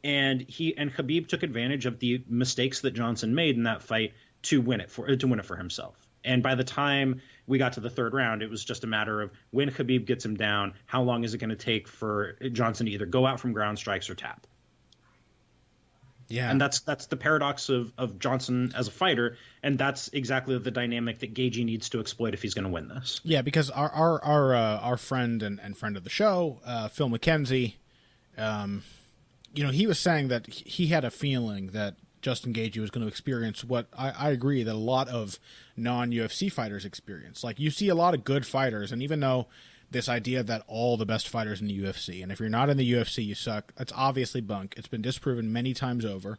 and Khabib took advantage of the mistakes that Johnson made in that fight to win it for himself. And by the time we got to the third round, it was just a matter of when Khabib gets him down, how long is it going to take for Johnson to either go out from ground strikes or tap? Yeah, and that's the paradox of Johnson as a fighter, and that's exactly the dynamic that Gaethje needs to exploit if he's going to win this. Yeah, because our friend and friend of the show, Phil McKenzie, he was saying that he had a feeling that Justin Gaethje was going to experience what I agree that a lot of non-UFC fighters experience. You see a lot of good fighters, and even though this idea that all the best fighters in the UFC, and if you're not in the UFC, you suck, that's obviously bunk. It's been disproven many times over.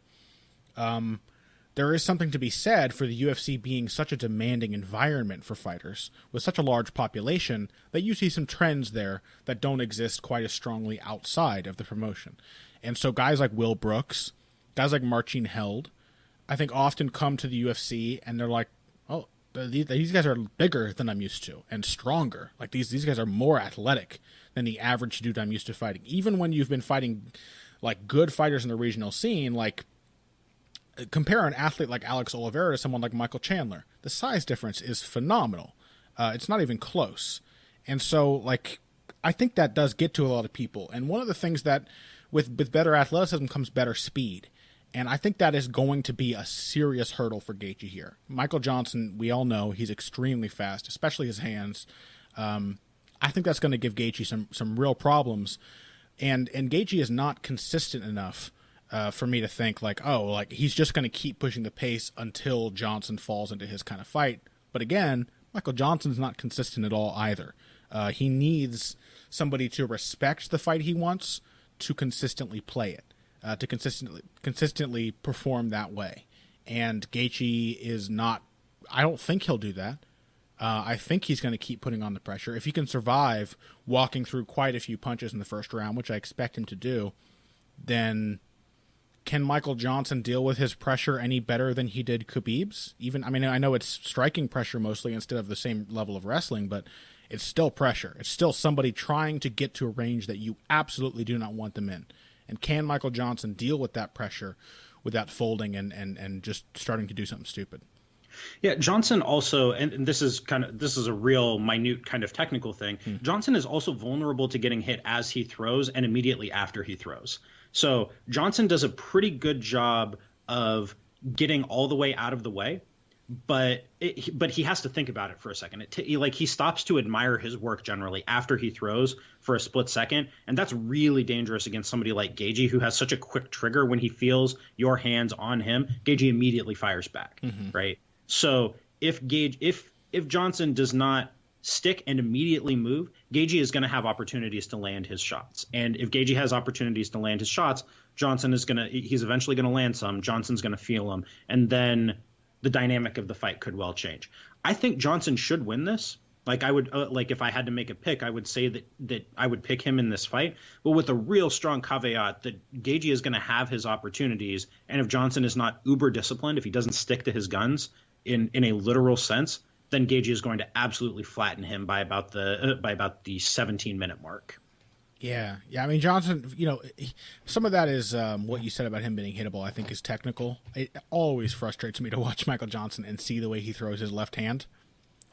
There is something to be said for the UFC being such a demanding environment for fighters with such a large population that you see some trends there that don't exist quite as strongly outside of the promotion. And so guys like Will Brooks, guys like Marcin Held, I think often come to the UFC and they're like, oh, these guys are bigger than I'm used to and stronger. These guys are more athletic than the average dude I'm used to fighting. Even when you've been fighting good fighters in the regional scene, compare an athlete like Alex Oliveira to someone like Michael Chandler. The size difference is phenomenal. It's not even close. And so I think that does get to a lot of people. And one of the things that with better athleticism comes better speed. And I think that is going to be a serious hurdle for Gaethje here. Michael Johnson, we all know he's extremely fast, especially his hands. I think that's going to give Gaethje some real problems. And Gaethje is not consistent enough for me to think he's just going to keep pushing the pace until Johnson falls into his kind of fight. But again, Michael Johnson's not consistent at all either. He needs somebody to respect the fight he wants to consistently play it. To consistently perform that way. And Gaethje is not, I don't think he'll do that. I think he's going to keep putting on the pressure. If he can survive walking through quite a few punches in the first round, which I expect him to do, then can Michael Johnson deal with his pressure any better than he did Khabib's? I know it's striking pressure mostly instead of the same level of wrestling, but it's still pressure. It's still somebody trying to get to a range that you absolutely do not want them in. And can Michael Johnson deal with that pressure without folding and just starting to do something stupid? Yeah, Johnson also, and this is a real minute kind of technical thing. Johnson is also vulnerable to getting hit as he throws and immediately after he throws. So Johnson does a pretty good job of getting all the way out of the way, but he has to think about it for a second. He stops to admire his work generally after he throws for a split second, and that's really dangerous against somebody like Gaethje, who has such a quick trigger. When he feels your hands on him, Gaethje immediately fires back, right? So if Johnson does not stick and immediately move, Gaethje is going to have opportunities to land his shots, and if Gaethje has opportunities to land his shots, he's eventually going to land some. Johnson's going to feel them, and then the dynamic of the fight could well change. I think Johnson should win this. Like I would, if I had to make a pick, I would say that I would pick him in this fight, but with a real strong caveat that Gaethje is going to have his opportunities, and if Johnson is not uber disciplined, if he doesn't stick to his guns in a literal sense, then Gaethje is going to absolutely flatten him by about the 17-minute mark. Yeah. I mean, Johnson, some of that is what you said about him being hittable, I think is technical. It always frustrates me to watch Michael Johnson and see the way he throws his left hand,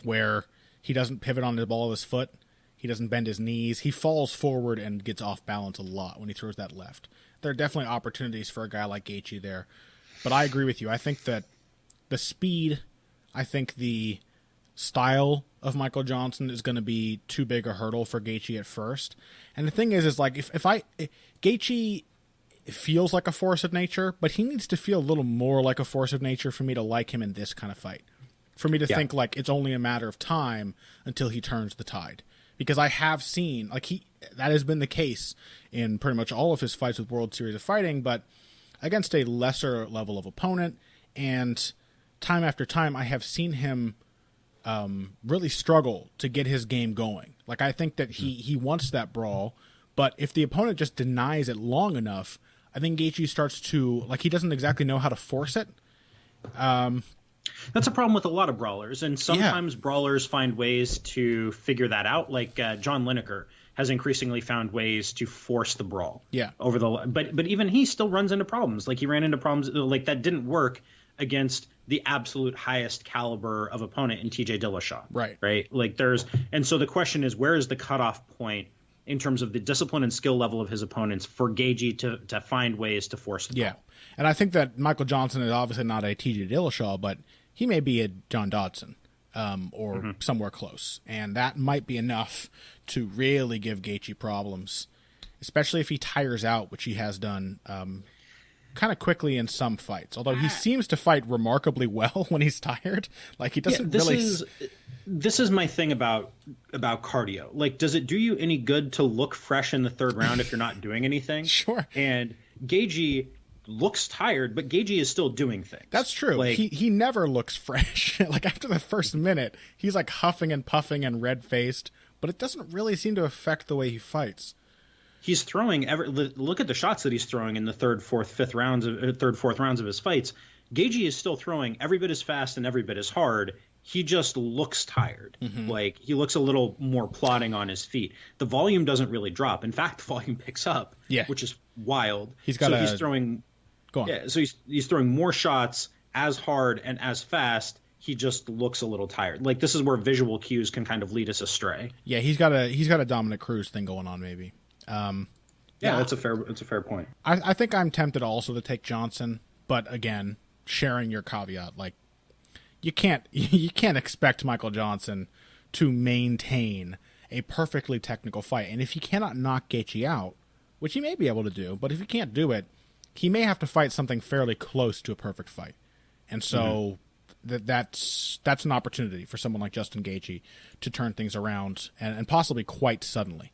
where he doesn't pivot on the ball of his foot. He doesn't bend his knees. He falls forward and gets off balance a lot when he throws that left. There are definitely opportunities for a guy like Gaethje there. But I agree with you. I think that the speed, I think the style of Michael Johnson is going to be too big a hurdle for Gaethje at first. And the thing is like if Gaethje feels like a force of nature, but he needs to feel a little more like a force of nature for me to like him in this kind of fight. For me to think like it's only a matter of time until he turns the tide. Because I have seen that has been the case in pretty much all of his fights with World Series of Fighting, but against a lesser level of opponent, and time after time I have seen him really struggle to get his game going. Like I think that he wants that brawl, but if the opponent just denies it long enough, I think Gaethje starts to he doesn't exactly know how to force it. That's a problem with a lot of brawlers, and sometimes brawlers find ways to figure that out. Like John Lineker has increasingly found ways to force the brawl. Yeah. But even he still runs into problems. Like he ran into problems like that didn't work against the absolute highest caliber of opponent in TJ Dillashaw. Right. And so the question is, where is the cutoff point in terms of the discipline and skill level of his opponents for Gaethje to find ways to force the ball? Yeah. And I think that Michael Johnson is obviously not a TJ Dillashaw, but he may be a John Dodson or somewhere close. And that might be enough to really give Gaethje problems, especially if he tires out, which he has done kind of quickly in some fights. Although he seems to fight remarkably well when he's tired. Like he doesn't This is my thing about cardio. Like, does it do you any good to look fresh in the third round if you're not doing anything? Sure. And Gaethje looks tired, but Gaethje is still doing things. That's true. Like, he never looks fresh. Like after the first minute, he's like huffing and puffing and red-faced, but it doesn't really seem to affect the way he fights. He's throwing look at the shots that he's throwing in the third, fourth rounds of his fights. Gaethje is still throwing every bit as fast and every bit as hard. He just looks tired. Like he looks a little more plodding on his feet. The volume doesn't really drop. In fact, the volume picks up, which is wild. He's throwing he's throwing more shots as hard and as fast. He just looks a little tired. Like this is where visual cues can kind of lead us astray. Yeah, he's got a Dominic Cruz thing going on maybe. That's a fair point. I think I'm tempted also to take Johnson, but again, sharing your caveat, like you can't expect Michael Johnson to maintain a perfectly technical fight. And if he cannot knock Gaethje out, which he may be able to do, but if he can't do it, he may have to fight something fairly close to a perfect fight. And so that's an opportunity for someone like Justin Gaethje to turn things around and possibly quite suddenly.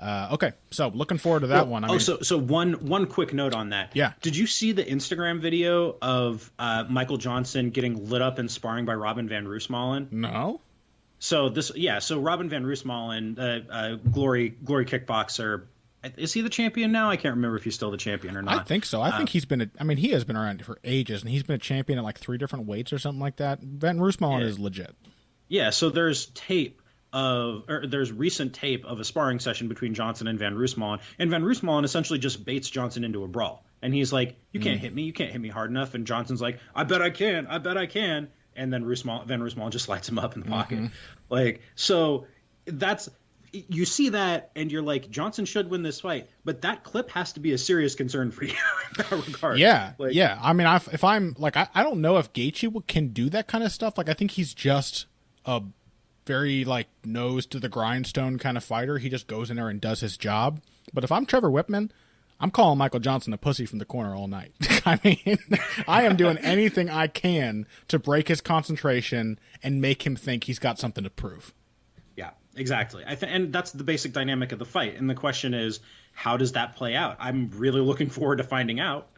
Okay, so looking forward to that one. So one quick note on that. Yeah. Did you see the Instagram video of Michael Johnson getting lit up in sparring by Robin van Roosmalen? No. So Robin van Roosmalen, glory kickboxer. Is he the champion now? I can't remember if he's still the champion or not. I think so. I think he has been around for ages, and he's been a champion at like 3 different weights or something like that. Van Roosmalen is legit. Yeah. So there's recent tape of a sparring session between Johnson and Van Roosmalen, and Van Roosmalen essentially just baits Johnson into a brawl. And he's like, "You can't hit me. You can't hit me hard enough." And Johnson's like, "I bet I can. I bet I can." And then Van Roosmalen just lights him up in the pocket. Like, so you see that and you're like, Johnson should win this fight, but that clip has to be a serious concern for you in that regard. Yeah, yeah. I mean, if I'm like, I don't know if Gaethje can do that kind of stuff. Like, I think he's just a very like nose to the grindstone kind of fighter. He just goes in there and does his job. But if I'm Trevor Whitman, I'm calling Michael Johnson a pussy from the corner all night. I mean, I am doing anything I can to break his concentration and make him think he's got something to prove. Yeah, exactly. And that's the basic dynamic of the fight. And the question is, how does that play out? I'm really looking forward to finding out.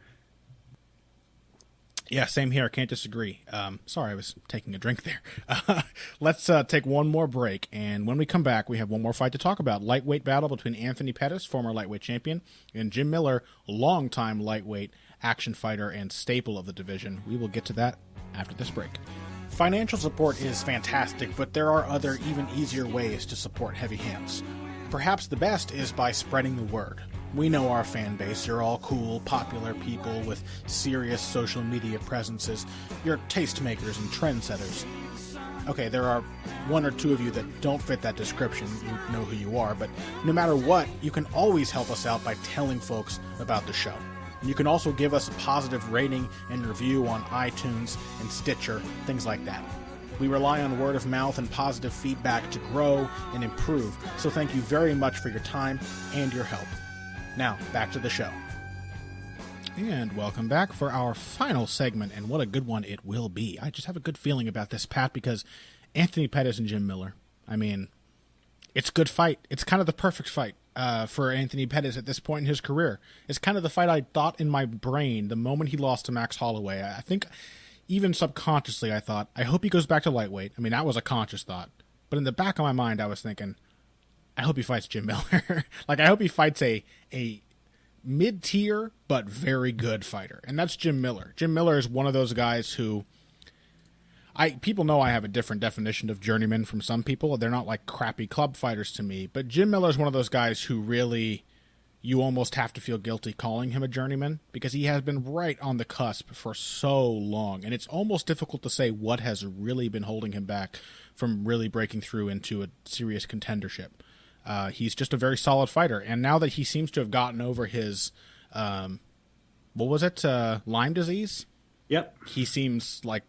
Yeah, same here. Can't disagree. Sorry, I was taking a drink there. Let's take one more break, and when we come back, we have one more fight to talk about. Lightweight battle between Anthony Pettis, former lightweight champion, and Jim Miller, longtime lightweight action fighter and staple of the division. We will get to that after this break. Financial support is fantastic, but there are other, even easier ways to support Heavy Hands. Perhaps the best is by spreading the word. We know our fan base. You're all cool, popular people with serious social media presences. You're tastemakers and trendsetters. Okay, there are one or two of you that don't fit that description. You know who you are, but no matter what, you can always help us out by telling folks about the show. You can also give us a positive rating and review on iTunes and Stitcher, things like that. We rely on word of mouth and positive feedback to grow and improve, so thank you very much for your time and your help. Now, back to the show. And welcome back for our final segment, and what a good one it will be. I just have a good feeling about this, Pat, because Anthony Pettis and Jim Miller, I mean, it's a good fight. It's kind of the perfect fight for Anthony Pettis at this point in his career. It's kind of the fight I thought in my brain the moment he lost to Max Holloway. I think even subconsciously I thought, I hope he goes back to lightweight. I mean, that was a conscious thought. But in the back of my mind, I was thinking, I hope he fights Jim Miller. Like, I hope he fights a mid-tier but very good fighter, and that's Jim Miller. Jim Miller is one of those guys who people know I have a different definition of journeyman from some people. They're not like crappy club fighters to me, but Jim Miller is one of those guys who really you almost have to feel guilty calling him a journeyman because he has been right on the cusp for so long, and it's almost difficult to say what has really been holding him back from really breaking through into a serious contendership. He's just a very solid fighter, and now that he seems to have gotten over his, Lyme disease? Yep. He seems like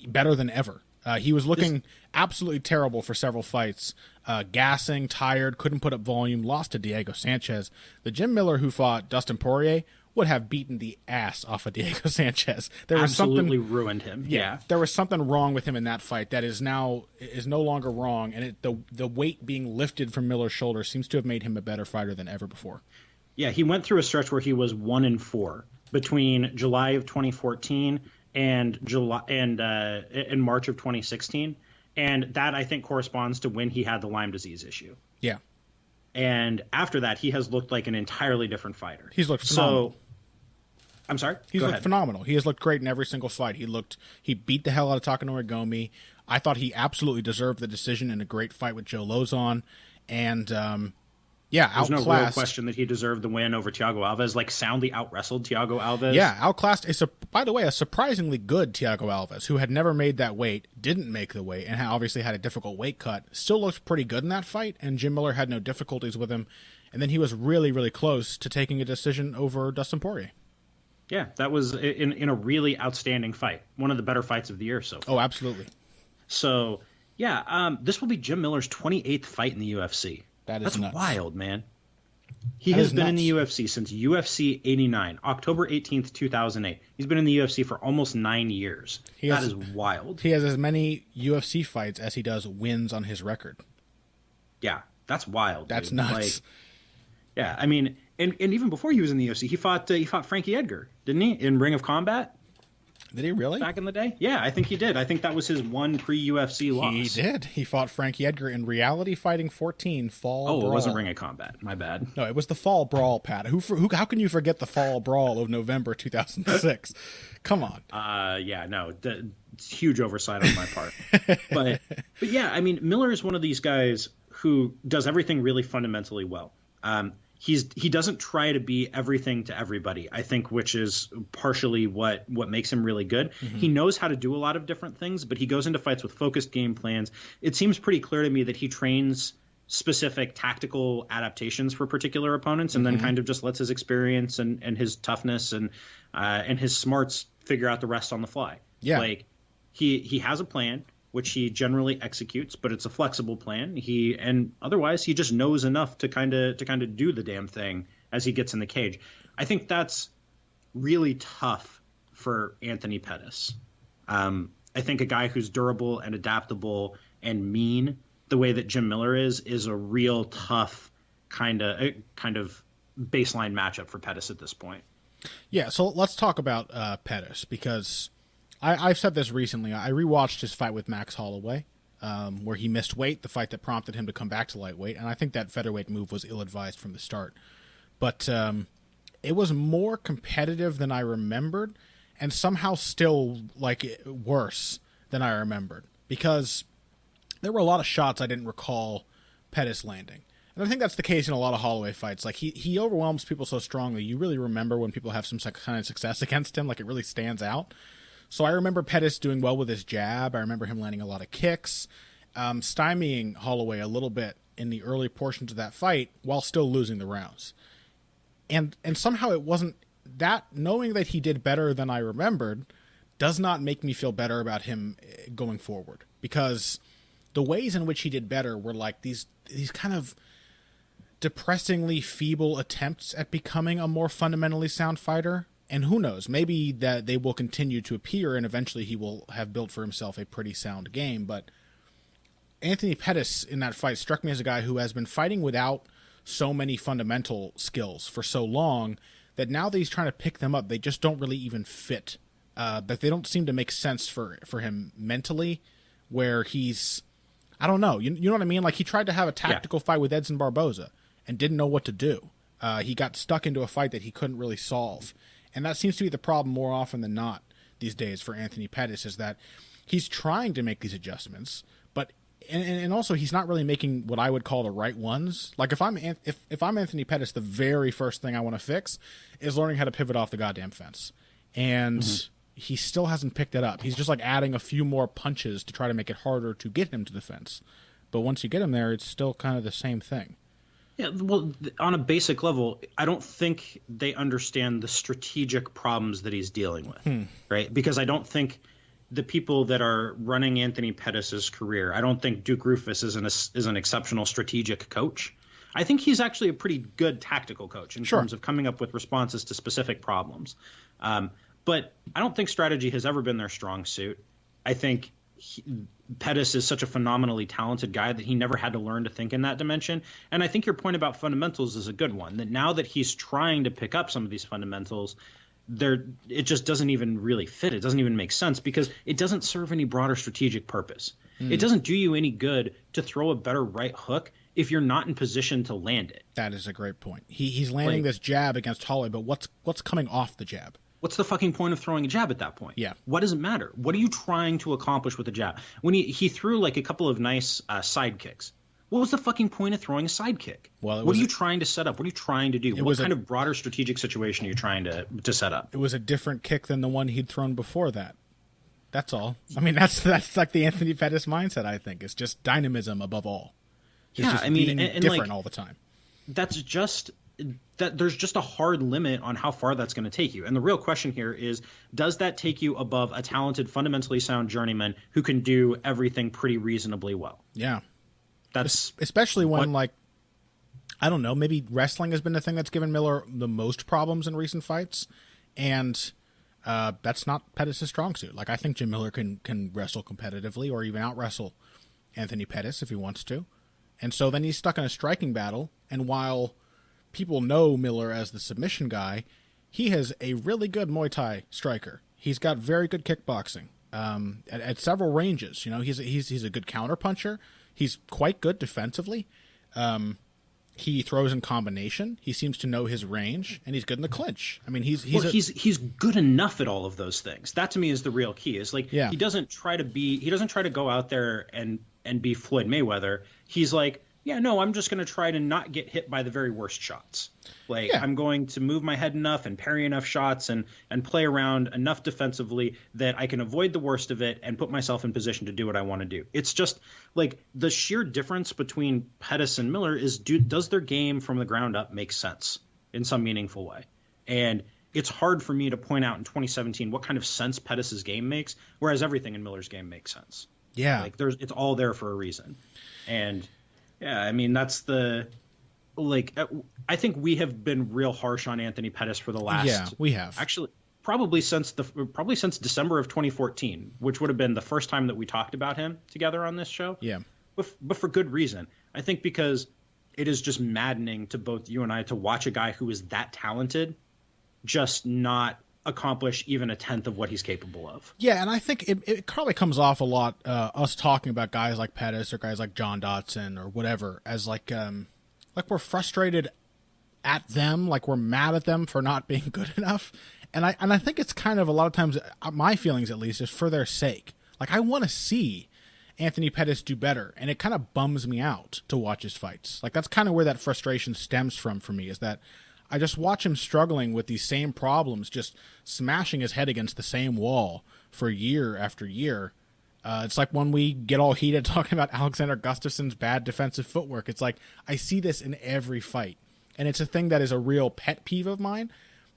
better than ever. He was looking absolutely terrible for several fights, gassing, tired, couldn't put up volume, lost to Diego Sanchez. The Jim Miller who fought Dustin Poirier would have beaten the ass off of Diego Sanchez. There was absolutely ruined him. Yeah, there was something wrong with him in that fight that is no longer wrong, and the weight being lifted from Miller's shoulders seems to have made him a better fighter than ever before. Yeah, he went through a stretch where he was 1-4 between July of 2014 and March of 2016, and that I think corresponds to when he had the Lyme disease issue. Yeah, and after that, he has looked like an entirely different fighter. He's looked phenomenal. I'm sorry? He's looked phenomenal. He has looked great in every single fight. He beat the hell out of Takanori Gomi. I thought he absolutely deserved the decision in a great fight with Joe Lozon. And, there's no real question that he deserved the win over Thiago Alves, like soundly out-wrestled Thiago Alves. Yeah, outclassed, by the way, a surprisingly good Thiago Alves, who had never made that weight, didn't make the weight, and obviously had a difficult weight cut. Still looked pretty good in that fight, and Jim Miller had no difficulties with him. And then he was really, really close to taking a decision over Dustin Poirier. Yeah, that was in a really outstanding fight. One of the better fights of the year so far. Oh, absolutely. So, this will be Jim Miller's 28th fight in the UFC. That's nuts. Wild, man. He has been in the UFC since UFC 89, October 18th, 2008. He's been in the UFC for almost 9 years. That is wild. He has as many UFC fights as he does wins on his record. Yeah, that's wild. That's dude. nuts. Yeah, I mean, and even before he was in the UFC, he fought Frankie Edgar, didn't he, in Ring of Combat? Did he really? Back in the day? Yeah, I think he did. I think that was his one pre-UFC loss. He did. He fought Frankie Edgar in Reality Fighting 14 Fall Brawl. Oh, it wasn't Ring of Combat. My bad. No, it was the Fall Brawl, Pat. How can you forget the Fall Brawl of November 2006? Come on. Huge oversight on my part. but yeah, I mean, Miller is one of these guys who does everything really fundamentally well. He doesn't try to be everything to everybody, I think, which is partially what makes him really good. Mm-hmm. He knows how to do a lot of different things, but he goes into fights with focused game plans. It seems pretty clear to me that he trains specific tactical adaptations for particular opponents, and then kind of just lets his experience and his toughness and his smarts figure out the rest on the fly. Yeah. Like he has a plan, which he generally executes, but it's a flexible plan. And otherwise he just knows enough to kind of do the damn thing as he gets in the cage. I think that's really tough for Anthony Pettis. I think a guy who's durable and adaptable and mean the way that Jim Miller is a real tough kind of baseline matchup for Pettis at this point. Yeah, so let's talk about Pettis, because I've said this recently. I rewatched his fight with Max Holloway, where he missed weight, the fight that prompted him to come back to lightweight, and I think that featherweight move was ill-advised from the start. But it was more competitive than I remembered, and somehow still worse than I remembered, because there were a lot of shots I didn't recall Pettis landing. And I think that's the case in a lot of Holloway fights. Like, he overwhelms people so strongly, you really remember when people have some kind of success against him. Like, it really stands out. So I remember Pettis doing well with his jab. I remember him landing a lot of kicks, stymieing Holloway a little bit in the early portions of that fight while still losing the rounds. And somehow it wasn't that, knowing that he did better than I remembered does not make me feel better about him going forward, because the ways in which he did better were like these kind of depressingly feeble attempts at becoming a more fundamentally sound fighter. And who knows, maybe that they will continue to appear and eventually he will have built for himself a pretty sound game. But Anthony Pettis in that fight struck me as a guy who has been fighting without so many fundamental skills for so long that now that he's trying to pick them up, they just don't really even fit. That they don't seem to make sense for him mentally, where he's, I don't know. You know what I mean? Like, he tried to have a tactical fight with Edson Barboza and didn't know what to do. He got stuck into a fight that he couldn't really solve. And that seems to be the problem more often than not these days for Anthony Pettis, is that he's trying to make these adjustments, but and also he's not really making what I would call the right ones. Like, if I'm Anthony Pettis, the very first thing I want to fix is learning how to pivot off the goddamn fence. And he still hasn't picked it up. He's just like adding a few more punches to try to make it harder to get him to the fence. But once you get him there, it's still kind of the same thing. Yeah, well, on a basic level, I don't think they understand the strategic problems that he's dealing with, right? Because I don't think the people that are running Anthony Pettis' career, I don't think Duke Roufus is an exceptional strategic coach. I think he's actually a pretty good tactical coach in terms of coming up with responses to specific problems. But I don't think strategy has ever been their strong suit. I think Pettis is such a phenomenally talented guy that he never had to learn to think in that dimension. And I think your point about fundamentals is a good one, that now that he's trying to pick up some of these fundamentals, it just doesn't even really fit. It doesn't even make sense because it doesn't serve any broader strategic purpose. It doesn't do you any good to throw a better right hook if you're not in position to land it. That is a great point. He's landing this jab against Holloway, but what's coming off the jab? What's the fucking point of throwing a jab at that point? Yeah. What does it matter? What are you trying to accomplish with a jab? When he threw like a couple of nice side kicks, what was the fucking point of throwing a side kick? Well, what are you trying to set up? What are you trying to do? What kind of broader strategic situation are you trying to set up? It was a different kick than the one he'd thrown before that. That's all. I mean, that's like the Anthony Pettis mindset, I think. It's just dynamism above all. It's just being different all the time. That's just that there's just a hard limit on how far that's going to take you. And the real question here is, does that take you above a talented, fundamentally sound journeyman who can do everything pretty reasonably well? Yeah. That's especially when, I don't know, maybe wrestling has been the thing that's given Miller the most problems in recent fights. And that's not Pettis' strong suit. Like, I think Jim Miller can wrestle competitively or even out-wrestle Anthony Pettis if he wants to. And so then he's stuck in a striking battle. And while people know Miller as the submission guy, he has a really good Muay Thai striker. He's got very good kickboxing at several ranges. You know, he's a good counter puncher. He's quite good defensively. He throws in combination. He seems to know his range, and he's good in the clinch. I mean, he's good enough at all of those things. That to me is the real key. Is like he doesn't try to go out there and be Floyd Mayweather. He's like, yeah, no, I'm just going to try to not get hit by the very worst shots. Like, Yeah. I'm going to move my head enough and parry enough shots and play around enough defensively that I can avoid the worst of it and put myself in position to do what I want to do. It's just like the sheer difference between Pettis and Miller is, does their game from the ground up make sense in some meaningful way? And it's hard for me to point out in 2017 what kind of sense Pettis's game makes, whereas everything in Miller's game makes sense. Yeah. Like, it's all there for a reason. And yeah, I mean, that's the, like, I think we have been real harsh on Anthony Pettis for the last. Yeah, we have. Actually, probably since December of 2014, which would have been the first time that we talked about him together on this show. Yeah. But for good reason. I think because it is just maddening to both you and I to watch a guy who is that talented just not accomplish even a tenth of what he's capable of. Yeah, and I think it probably comes off a lot, us talking about guys like Pettis or guys like John Dodson or whatever, as like we're frustrated at them, like we're mad at them for not being good enough. And I think it's kind of a lot of times, my feelings at least, is for their sake. Like, I want to see Anthony Pettis do better, and it kind of bums me out to watch his fights. Like, that's kind of where that frustration stems from for me, is that I just watch him struggling with these same problems, just smashing his head against the same wall for year after year. It's like when we get all heated talking about Alexander Gustafsson's bad defensive footwork. It's like I see this in every fight, and it's a thing that is a real pet peeve of mine,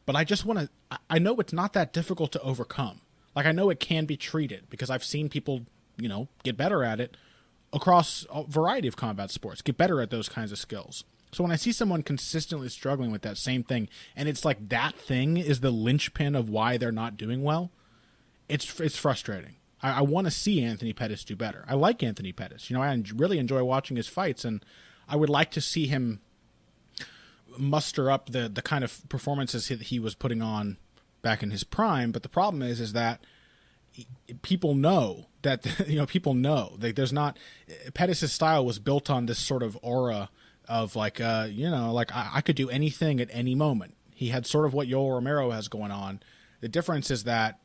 but I just want to – I know it's not that difficult to overcome. Like, I know it can be treated because I've seen people, get better at it across a variety of combat sports, get better at those kinds of skills. So when I see someone consistently struggling with that same thing, and it's like that thing is the linchpin of why they're not doing well, it's frustrating. I want to see Anthony Pettis do better. I like Anthony Pettis. I really enjoy watching his fights, and I would like to see him muster up the kind of performances that he was putting on back in his prime. But the problem is that people know that there's not – Pettis' style was built on this sort of aura of like, I could do anything at any moment. He had sort of what Yoel Romero has going on. The difference is that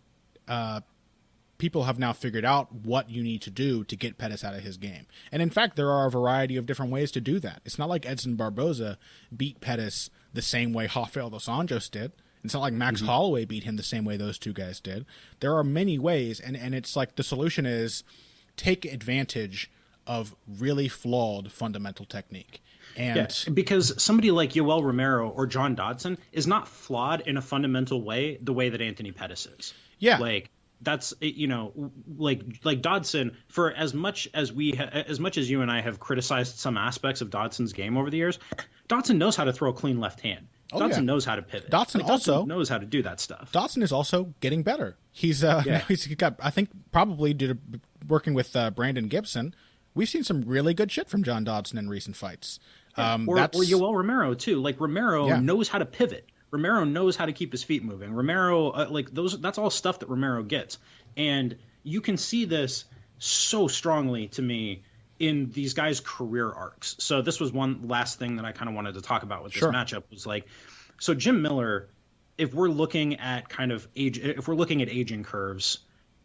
people have now figured out what you need to do to get Pettis out of his game. And in fact, there are a variety of different ways to do that. It's not like Edson Barboza beat Pettis the same way Rafael dos Anjos did. It's not like Max Holloway beat him the same way those two guys did. There are many ways, and it's like the solution is take advantage of really flawed fundamental technique. And because somebody like Yoel Romero or John Dodson is not flawed in a fundamental way the way that Anthony Pettis is. Yeah. Like, that's, like Dodson, for as much as you and I have criticized some aspects of Dodson's game over the years, Dodson knows how to throw a clean left hand. Dodson knows how to pivot. Dodson also knows how to do that stuff. Dodson is also getting better. He's got, I think, probably due to working with Brandon Gibson, we've seen some really good shit from John Dodson in recent fights. Or Yoel Romero too. Like, Romero knows how to pivot. Romero knows how to keep his feet moving. Romero, that's all stuff that Romero gets. And you can see this so strongly to me in these guys' career arcs. So this was one last thing that I kind of wanted to talk about with this matchup was like, so Jim Miller, if we're looking at aging curves,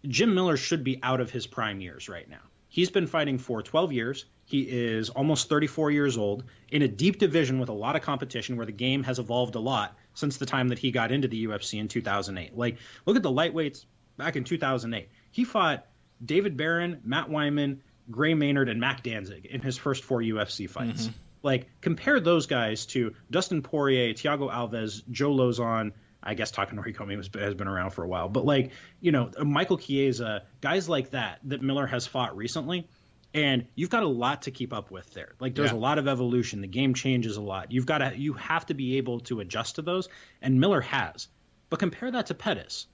Jim Miller should be out of his prime years right now. He's been fighting for 12 years. He is almost 34 years old in a deep division with a lot of competition where the game has evolved a lot since the time that he got into the UFC in 2008. Like, look at the lightweights back in 2008. He fought David Barron, Matt Wyman, Gray Maynard, and Mac Danzig in his first 4 UFC fights. Mm-hmm. Like, compare those guys to Dustin Poirier, Thiago Alves, Joe Lozon. I guess Takanori Komi has been around for a while. But, Michael Chiesa, guys like that Miller has fought recently. And you've got a lot to keep up with there. Like, there's a lot of evolution. The game changes a lot. You have to be able to adjust to those. And Miller has. But compare that to Pettis.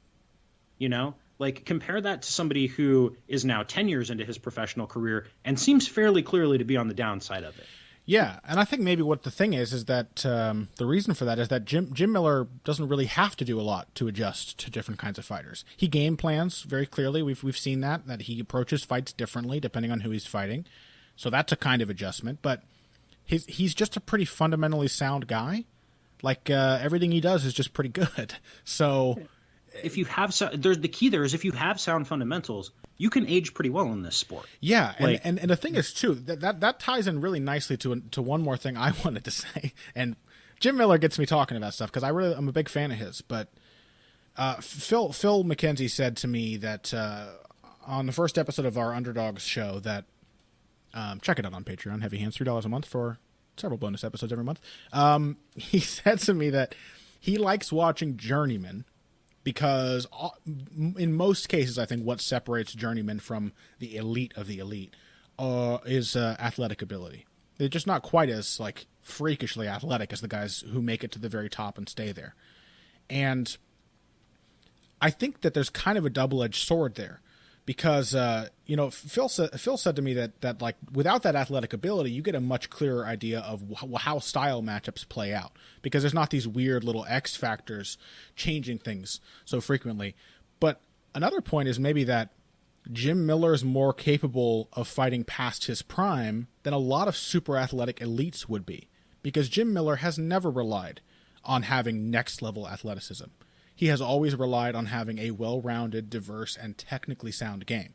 Compare that to somebody who is now 10 years into his professional career and seems fairly clearly to be on the downside of it. Yeah, and I think maybe what the thing is that the reason for that is that Jim Miller doesn't really have to do a lot to adjust to different kinds of fighters. He game plans very clearly. We've seen that he approaches fights differently depending on who he's fighting. So that's a kind of adjustment. But he's just a pretty fundamentally sound guy. Like, everything he does is just pretty good. So if you have there's the key there is if you have sound fundamentals, you can age pretty well in this sport. Yeah, and the thing is too that ties in really nicely to one more thing I wanted to say. And Jim Miller gets me talking about stuff because I'm a big fan of his. But Phil McKenzie said to me that on the first episode of our Underdogs show that check it out on Patreon, Heavy Hands, $3 a month for several bonus episodes every month. He said to me that he likes watching journeymen because in most cases, I think what separates journeymen from the elite of the elite is athletic ability. They're just not quite as like freakishly athletic as the guys who make it to the very top and stay there. And I think that there's kind of a double-edged sword there because, Phil said to me that like without that athletic ability, you get a much clearer idea of how style matchups play out because there's not these weird little X factors changing things so frequently. But another point is maybe that Jim Miller's more capable of fighting past his prime than a lot of super athletic elites would be because Jim Miller has never relied on having next level athleticism. He has always relied on having a well-rounded, diverse, and technically sound game.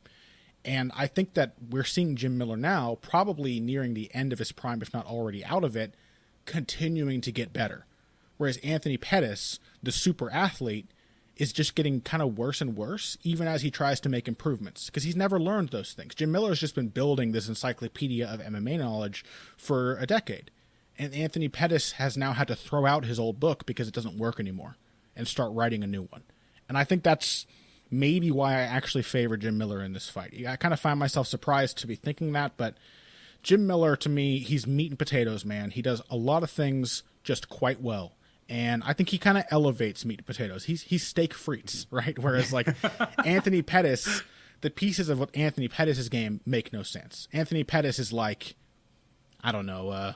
And I think that we're seeing Jim Miller now, probably nearing the end of his prime, if not already out of it, continuing to get better. Whereas Anthony Pettis, the super athlete, is just getting kind of worse and worse, even as he tries to make improvements, because he's never learned those things. Jim Miller has just been building this encyclopedia of MMA knowledge for a decade. And Anthony Pettis has now had to throw out his old book because it doesn't work anymore and start writing a new one. And I think that's maybe why I actually favor Jim Miller in this fight. I kind of find myself surprised to be thinking that, but Jim Miller, to me, he's meat and potatoes, man. He does a lot of things just quite well. And I think he kind of elevates meat and potatoes. He's steak frites, right? Whereas like Anthony Pettis, the pieces of what Anthony Pettis' game make no sense. Anthony Pettis is like, I don't know,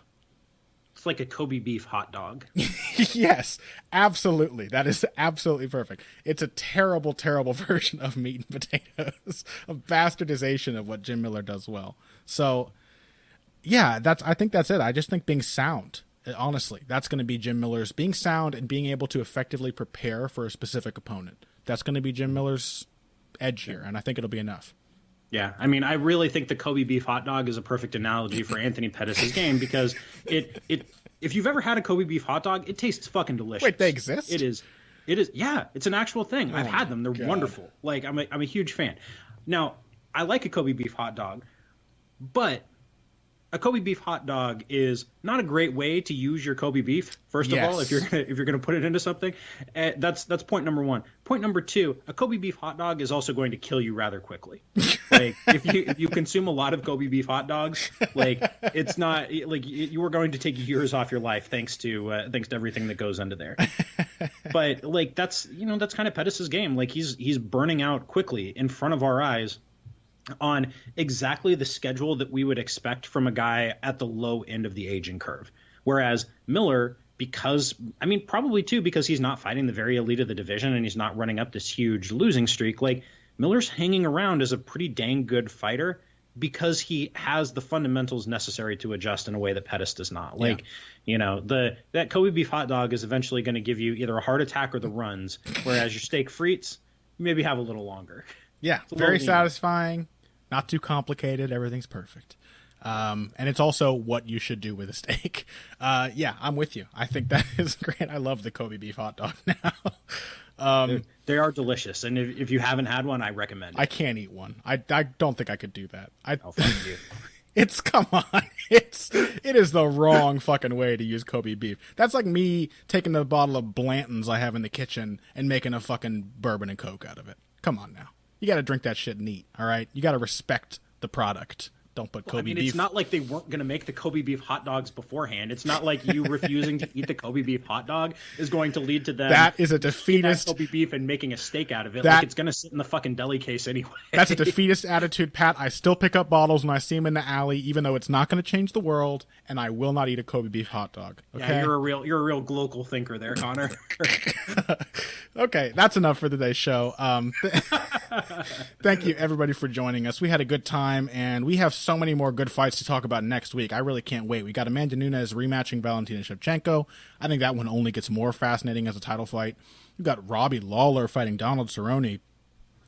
it's like a Kobe beef hot dog. Yes, absolutely. That is absolutely perfect. It's a terrible, terrible version of meat and potatoes, a bastardization of what Jim Miller does well. So, yeah, I think that's it. I just think being sound, honestly, that's going to be Jim Miller's being sound and being able to effectively prepare for a specific opponent. That's going to be Jim Miller's edge here, and I think it'll be enough. Yeah, I mean, I really think the Kobe beef hot dog is a perfect analogy for Anthony Pettis' game because if you've ever had a Kobe beef hot dog, it tastes fucking delicious. Wait, they exist? It is. Yeah, it's an actual thing. I've had them. They're wonderful. Like, I'm a huge fan. Now, I like a Kobe beef hot dog, but a Kobe beef hot dog is not a great way to use your Kobe beef. First of all, if you're going to put it into something, that's point number one. Point number two, a Kobe beef hot dog is also going to kill you rather quickly. Like if you consume a lot of Kobe beef hot dogs, like it's not like you are going to take years off your life thanks to everything that goes into there. But like that's kind of Pettis' game. Like he's burning out quickly in front of our eyes on exactly the schedule that we would expect from a guy at the low end of the aging curve. Whereas Miller, probably too because he's not fighting the very elite of the division and he's not running up this huge losing streak, like Miller's hanging around as a pretty dang good fighter because he has the fundamentals necessary to adjust in a way that Pettis does not. Like, that Kobe beef hot dog is eventually going to give you either a heart attack or the runs, whereas your steak frites maybe have a little longer. Yeah, very satisfying, not too complicated, everything's perfect. And it's also what you should do with a steak. Yeah, I'm with you. I think that is great. I love the Kobe beef hot dog now. They are delicious, and if you haven't had one, I recommend it. I can't eat one. I don't think I could do that. Oh, fuck you. Come on. It is the wrong fucking way to use Kobe beef. That's like me taking the bottle of Blanton's I have in the kitchen and making a fucking bourbon and Coke out of it. Come on now. You got to drink that shit neat, all right? You got to respect the product. Don't put Kobe beef. It's not like they weren't going to make the Kobe beef hot dogs beforehand. It's not like you refusing to eat the Kobe beef hot dog is going to lead to them. That is a defeatist. Kobe beef and making a steak out of it. Like it's going to sit in the fucking deli case anyway. That's a defeatist attitude, Pat. I still pick up bottles when I see them in the alley, even though it's not going to change the world, and I will not eat a Kobe beef hot dog. Okay? Yeah, you're a real local thinker there, Connor. Okay, that's enough for today's show. Thank you, everybody, for joining us. We had a good time, and we have so many more good fights to talk about next week. I really can't wait. We got Amanda Nunes rematching Valentina Shevchenko. I think that one only gets more fascinating as a title fight. We've got Robbie Lawler fighting Donald Cerrone.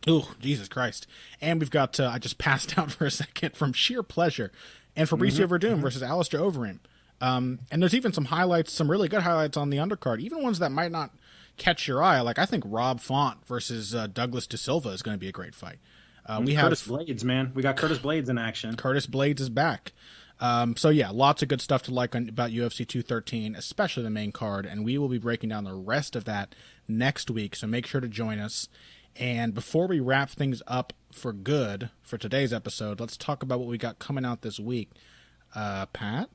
Ooh, Jesus Christ. And we've got, I just passed out for a second from sheer pleasure, and Fabricio Verdum versus Alistair Overeem. And there's even some highlights, some really good highlights on the undercard, even ones that might not catch your eye. Like, I think Rob Font versus Douglas De Silva is going to be a great fight. We have Curtis Blades, man. We got Curtis Blades in action. Curtis Blades is back. So yeah, lots of good stuff to like about UFC 213, especially the main card, and we will be breaking down the rest of that next week, so make sure to join us. And before we wrap things up for good for today's episode, let's talk about what we got coming out this week. Pat?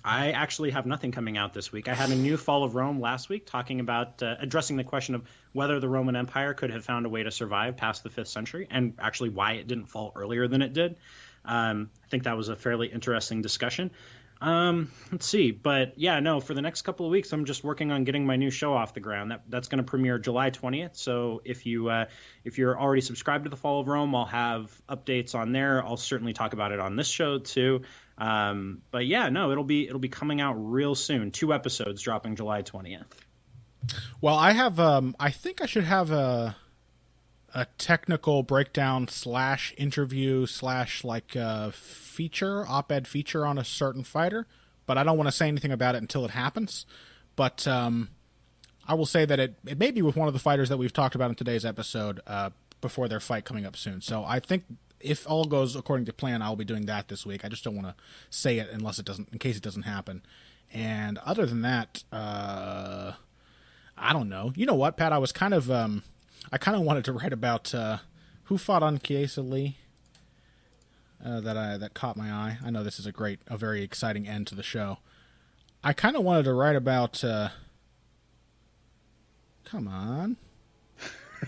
I actually have nothing coming out this week. I had a new Fall of Rome last week talking about addressing the question of whether the Roman Empire could have found a way to survive past the 5th century, and actually why it didn't fall earlier than it did. I think that was a fairly interesting discussion. Let's see. But yeah, no, for the next couple of weeks, I'm just working on getting my new show off the ground. That's going to premiere July 20th. So if you're already subscribed to the Fall of Rome, I'll have updates on there. I'll certainly talk about it on this show too. But yeah, no, it'll be coming out real soon. 2 episodes dropping July 20th. Well, I have, I think I should have a technical breakdown / interview / feature, op-ed feature on a certain fighter, but I don't want to say anything about it until it happens. But I will say that it may be with one of the fighters that we've talked about in today's episode before their fight coming up soon. So I think if all goes according to plan, I'll be doing that this week. I just don't want to say it in case it doesn't happen. And other than that, I don't know. You know what, Pat? I kind of wanted to write about who fought on Chiesa Lee. That caught my eye. I know this is a very exciting end to the show. I kind of wanted to write about. Come on,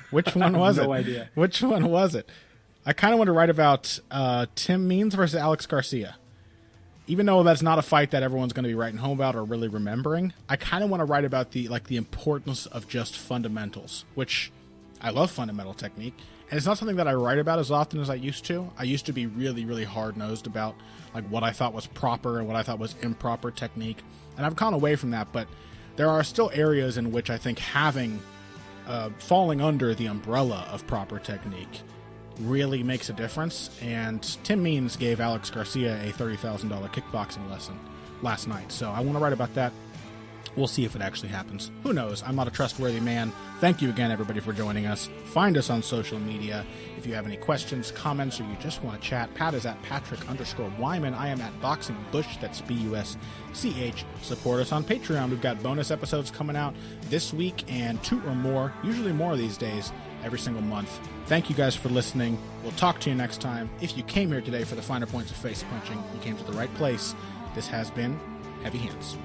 which one was it? No idea. Which one was it? I kind of want to write about Tim Means versus Alex Garcia. Even though that's not a fight that everyone's going to be writing home about or really remembering, I kind of want to write about the importance of just fundamentals, which I love fundamental technique. And it's not something that I write about as often as I used to. I used to be really, really hard-nosed about what I thought was proper and what I thought was improper technique. And I've gone away from that, but there are still areas in which I think falling under the umbrella of proper technique really makes a difference. And Tim Means gave Alex Garcia a $30,000 kickboxing lesson last night. So I want to write about that. We'll see if it actually happens. Who knows? I'm not a trustworthy man. Thank you again, everybody, for joining us. Find us on social media. If you have any questions, comments, or you just want to chat, Pat is at Patrick_Wyman. I am at Boxing Bush. That's BUSCH. Support us on Patreon. We've got bonus episodes coming out this week and 2 or more, usually more these days, every single month. Thank you guys for listening. We'll talk to you next time. If you came here today for the finer points of face punching, you came to the right place. This has been Heavy Hands.